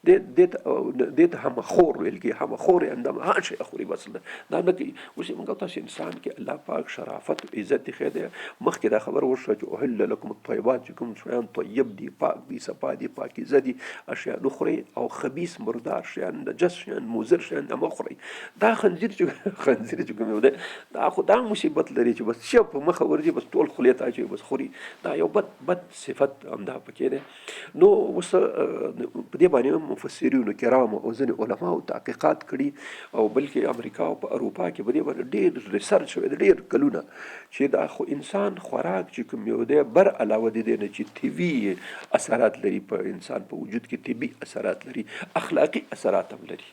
دې ته همخور ویل کېږي، همخور همدم هر شی خوري بس دا نه کوي. اوس موږ تاسو انسان کې الله پاک شرافت او عزت ښی دی. مخکې دا خبره وشوه چې احل لکم الطیبات چې کوم شیان طیب دي، پاک دي، صفا دي، پاکیزه دي، اشیاء نخورئ او خبیث مردار شیان، نجس شیان، مضر شیان مه خورئ. دا خنزیر چې کوم یو دی دا خو دا مصیبت لري چې بس شی په مخه ورځي بس ټول خولې ته اچوي بس خوري. دا یو بد صفت همدا پکې دی. نو اوس په دې باندې مفسرینو کرامو او ځینې علماو تحقیقات کړي او بلکې امریکا او په اروپا کې په دې باندې ډېر ریسرچ شوی دی ډېر کلونه چې دا خو انسان خوراک چې کوم یو دی بر علاوه د دې نه چې طبي اثرات لري په انسان په وجود کې، طبي اثرات لري، اخلاقي اثرات هم لري.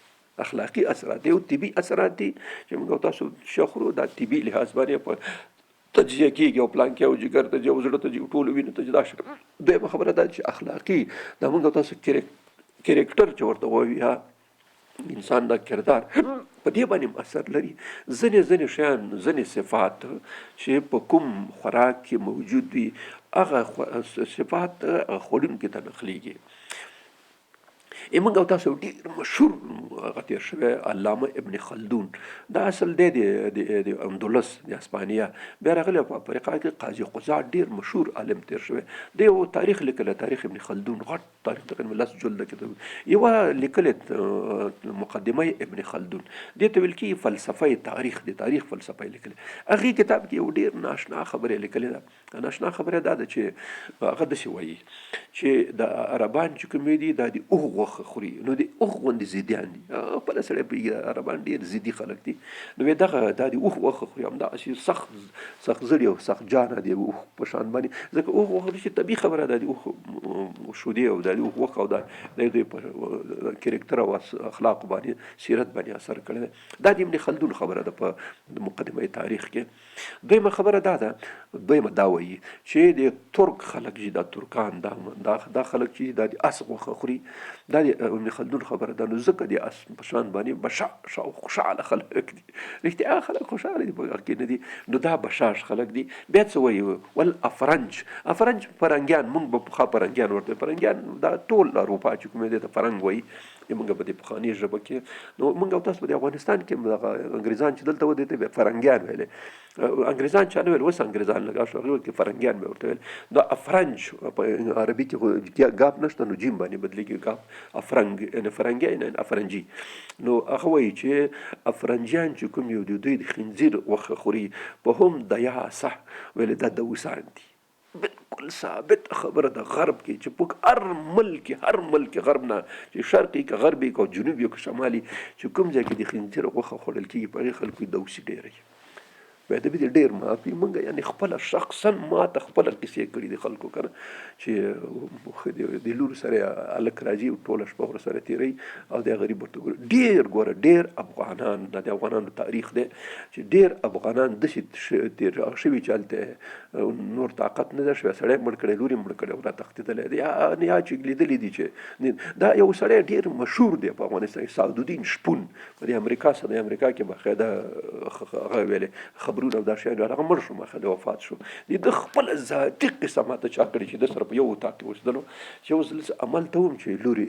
اخلاقي اثرات یو طبي اثرات دي چې موږ تاسو شخرو دا طبي لحاظ باندې په تجزیه کېږي او پلان کې او جګر ته او زړه ته ټولو وینو ته دا شي. دویمه خبره دا چې اخلاقي دا موږ تاسو کریکټر چې ورته وایي یا انسان دا کردار په دې باندې اثر لري. ځینې شیان، ځینې صفات چې په کوم خوراک کې موجود وي هغه صفات خوړونکي ته نقلېږي. موږ او تاسو ډېر مشهور هغه تېر شوی علامه ابن خلدون، دا اصل دی د اندلس د اسپانیا، بیا راغلی په افریقا کې قاضي قزاع ډېر مشهور عالم تېر شوی دی. یو تاریخ لیکلی، تاریخ ابن خلدون غټ تاریخ تقریبا 10 جلده کتاب، یوه لیکلې مقدمه ابن خلدون دې ته ویل کېږي فلسفه تاریخ، د تاریخ فلسفه یې لیکلې. هغې کتاب کې یو ډېر ناشنا خبره یې لیکلې ده. ناشنا خبره دا ده چې هغه داسې وایي چې د عربان چې کوم دي دا د اوښ غوښه خوري، نو د اوښ غوندې ضدیان دي. خپله سړی پوهېږي عربان ډېر ضدي خلک دي. نو دا د اوښ غوښه خوري، همداسې سخت زړي او سخت جانه دی اوښ په شان باندې. ځکه اوښ غوښه چې طبیعي خبره ده، د اوښ شودې او د اوښ غوښه او د دوی په کرکټر او اخلاق باندې سیرت باندې اثر کړی دی. دا د ابن خلدون خبره ده په مقدمه تاریخ کې. دویمه خبره دا ده، دویمه دا وایي چې د ترک خلک چې دا ترکان دا خلک چې دا د اس غوښه خوري، دا د ابن خلدون خبره ده. نو ځکه د اس په شان باندې بشع او خوشحاله خلک دي، رښتیا خلک خوشحاله دي په هغه کې نه دي. نو دا بشاش خلک دي. بیا څه وایي والافرنج فرنګیان، موږ به پخوا فرنګیان ورته، فرنګیان دا ټول اروپا چې کوم دی ته فرنګ وایي موږ په دې پخوانۍ ژبه کې. نو موږ او تاسو په افغانستان کې دغه انګریزان چې دلته و دې ته فرنګیان ویلې، انګریزان چا نه ویل، اوس انګریزان لږ شو هغې کې فرنګیان مې ورته ویل. دا افرنج په عربي کې ګاپ نشته، نو جیم باندې بدلېږي ګاپ، افرنګ یعنې فرنګي یعنې افرنجي. نو هغه وایي چې افرنجیان چې کوم یو دوی د خنزیر غوښه خوري په هم دیا صح ویل دا دوسان دي. بالکل ثابت خبره ده غرب کې چې په هر ملک غرب نه چې شرقي که غربي که جنوبي که شمالي چې کوم ځای کې د خنزیر غوښه خوړل کېږي په هغې خلکو دوسي ډېره وي. بیا د دې ډېر معافي موږ یعنې خپله شخصا ما ته خپله کیسې کړي دي خلکو که نه چې د لور سره هلک راځي ټوله شپه ورسره تېروي او د غریب ورته ګوري. ډېر افغانان، دا د افغانانو تاریخ دی چې ډېر افغانان داسې تېر شوي چې هلته نور طاقت نه ده شوی، سړی مړ کړی، لور یې مړ کړی او را تښتېدلی دی، یا چې لیدلي دي چې دا یو سړی ډېر مشهور دی په افغانستان کې، سعدالدین شپون په د امریکا کې باقاعده هغه ویلې خبرې قبرونه او دا شیان هغه مړ شو مخه د وفات شو د خپل ذاتي قصه ماته چا کړې چې د سره په یو اتاق کې اوسېدلو چې اوس عمل ته وم چې لوري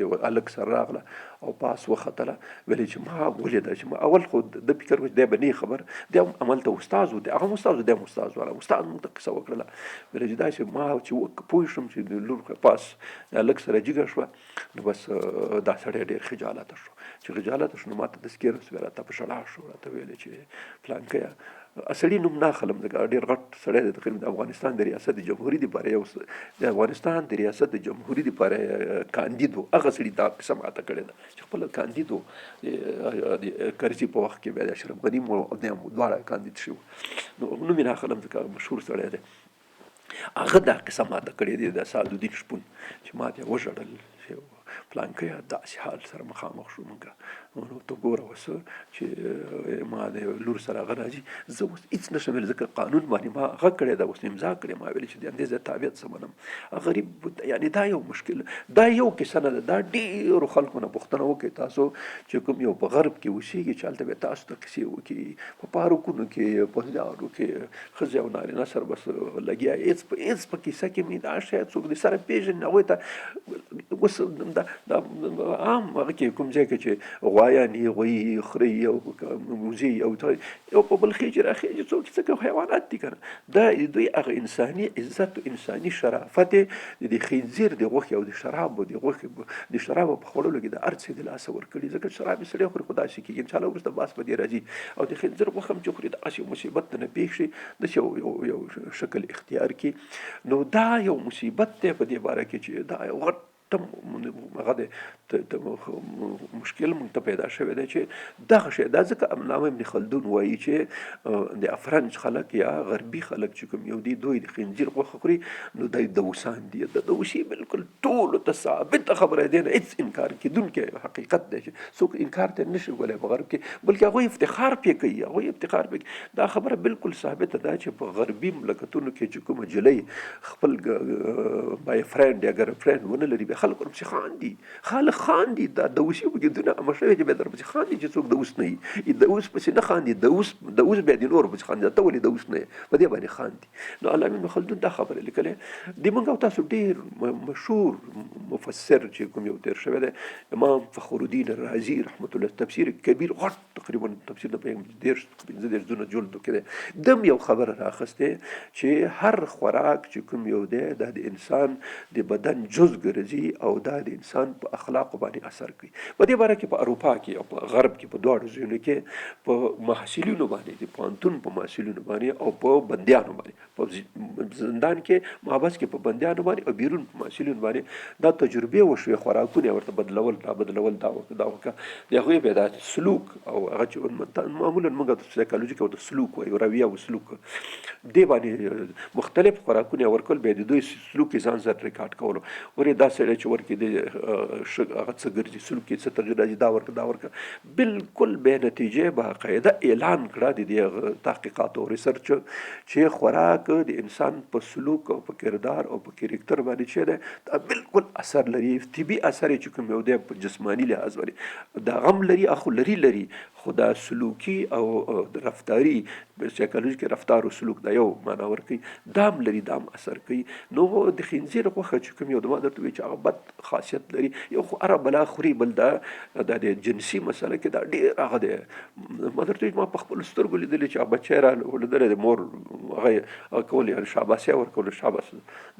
یو هلک سره راغله او پاس وختله ویلې چې ما ولیده چې ما اول خو د فکر و چې دی به نه خبر دی هم عمل ته استاد و دی هغه هم استاد و دی هم استاد والا استاد موږ ته قصه وکړله ویلې چې دا چې ما چې پوه شوم چې د لور پاس هلک سره جګه شوه نو بس دا سړی ډېر خجالته شو چې خجالته شو نو ما ته تذکیره شوې راته په ژړا شو راته ویلې چې فلانکیه سړي نوم نه اخلم ځکه ډېر غټ سړی دی تقریبا د افغانستان د ریاست د جمهوري دپاره یو د افغانستان د ریاست د جمهوري دپاره کاندید و هغه سړي دا قصه ماته کړې ده چې خپله کاندید و د کرزي په وخت کې بیا د اشرف غني مو دواړه کاندید شوي نو نوم یې نه اخلم ځکه مشهور سړی دی هغه دا قصه ماته کړې دی د سعدالدین شپون چې ما ته وژړل چې فلانکیه داسې حال سره مخامخ شو موږ نو ته ګوره اوس چې ما د لور سره هغه راځي زه اوس هېڅ نه شم ویلی ځکه قانون باندې ما هغه کړی ده اوس امضا کړې ما ویلې چې د همدې ځای تابعیت څه منم غریب یعنې دا یو مشکل دا یو کیسه نه ده دا ډېرو خلکو نه پوښتنه وکړئ تاسو چې کوم یو په غرب کې اوسېږي چې هلته به تاسو ته کیسې وکړي په پارکونو کې په لارو کې ښځې او نارینه سره بس لګیا هېڅ په کیسه کې مې دا شاید څوک د سره پېژني هغوی ته اوس عام هغه کې کوم ځای کې چې غوایانې غویي خرۍ او وزې او په بل خېجې راخېجې څوک څه حیوانات دي که نه دا دوی هغه انساني عزت او انساني شرافت یې د خنزیر د غوښې او د شرابو د غوښې د شرابو په خوړلو کې د هر څه د لاسه ورکړي ځکه شراب یې سړی خوري خو داسې کېږي انشاءالله وروسته بحث په دې راځي او د خنزیر غوښه هم چې خوري داسې مصیبت نه پېښ شي داسې یو شکل اختیار کړي نو دا یو مصیبت دی په دې باره کې چې دا یو غټ هغه دی مشکل موږ ته پیدا شوی دی چې دغه شی دا ځکه علامه ابن خلدون وایي چې د افرنج خلک یا غربي خلک چې کوم یو دي دوی د خنزیر غوښه خوري نو دوی دوسان دي د دوسي بالکل ټولو ته ثابته خبره دی نه هېڅ انکار کېدونکی حقیقت دی چې څوک انکار ته نه شي کولی په غرب کې بلکې هغوی افتخار پرې کوي هغوی افتخار پرې کوي دا خبره بالکل ثابته ده چې په غربي مملکتونو کې چې کومه جلۍ خپل بای فرینډ یا ګرل فرینډ ونه لري خلک ورپسې خاندي خلک خاندي دا دوسي پکې دونه عامه شوی چې بیا درپسې خاندي چې څوک دوس نه وي دوس پسې نه خاندي دوس بیا د نور پسې خاندي ته ولې دوس نه یې په دې باندې خاندي نو علامه ابن خلدون دا خبره لیکلې د موږ او تاسو ډېر مشهور مفسر چې کوم یو تېر شوی دی امام فخر الدین رازي رحمت الله تفسیر کبیر غټ تقریبا تفسیر د پنځه دېرش زره جلدو کې دی دم یو خبره راخیستې چې هر خوراک چې کوم یو دی دا د انسان د بدن جز ګرځي او دا د انسان په اخلاقو باندې اثر کوي په دې باره کې په اروپا کې او په غرب کې په دواړو ځایونو کې په محصلینو باندې د پوهنتون په محصلینو باندې او په بندیانو باندې په زندان کې محبس کې په بندیانو باندې او بیرون په محصلینو باندې دا تجربې وشوې خوراکونه ورته بدلول دا وکړه د هغوی بیا دا سلوک او هغه چې معمولا موږ سایکالوجي کې ورته سلوک وایو رویه او سلوک دې باندې مختلف خوراکونه ورکول بیا د دوی سلوک یې ځان سره ریکارډ کولو ورې دا سړی چې ورکې د هغه څه ګرځي سلوک کې څه تغیر راځي دا ورکه بالکل بې نتیجې باقاعده اعلان کړه د دې تحقیقاتو او ریسرچ چې خوراک د انسان په سلوک او په کردار او په کریکټر باندې چې دی دا بالکل اثر لري طبي اثر یې چې کوم یو دی په جسماني لحاظ باندې دا غم لري اخو لري خو دا سلوکي او رفتاري سایکالوجي کې رفتار او سلوک دا یو معنا ورکوي دا هم لري دا هم اثر کوي نو د خنزیر غوښه چې کوم یو د ما درته وایي چې هغه بد خاصیت لري یو خو هره بلا خوري بل دا د جنسي مسله کې دا ډېر هغه دی ما درته ما په خپلو سترګو لیدلي چې هغه بچی رالیدلی د مور هغه کول یعنې شاباسي ورکول شاباس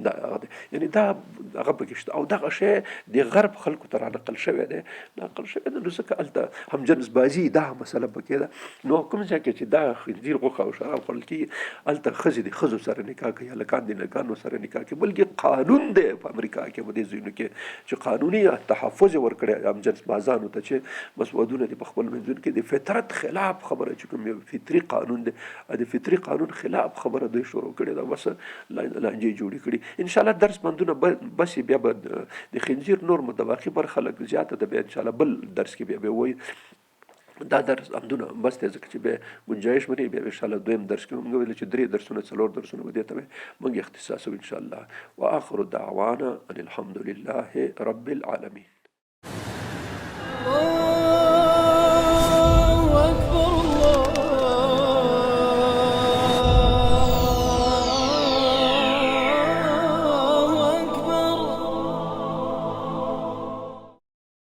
دا هغه دی یعنې دا هغه پکې شته او دغه شی د غرب خلکو ته رانقل شوی دی نقل شوی دی نو ځکه هلته همجنس بازي دا مسله پکې ده نو کوم ځای کې چې دا خنزیر غوښه او شراب خوړل کېږي هلته ښځې د ښځو سره نکاح کوي هلکان د هلکانو سره نکاح کوي بلکې قانون دی په امریکا کې په دې ځایونو کې چې قانوني تحفظ ورکړی همجنس بازانو ته چې بس ودونه دي په خپل منځونو کې د فطرت خلاف خبره چې کوم یو فطري قانون دی د فطري قانون خلاف خبره دوی شروع کړې ده بس لانجې جوړې کړي انشاءالله درس بندونه بس بیا به د خنزیر نور متواقع برخه لږ زیاته ده بیا انشاءالله بل درس کې بیا وایي دا درس همدونه بس دی ځکه چې بیا گنجایش مني بیا انشاءالله دویم درس کې موږ ویل چې 3 درسونه 4 درسونه به دې ته موږ اختصاصو انشاءالله واخر دعوانا ان الحمد لله رب العالمين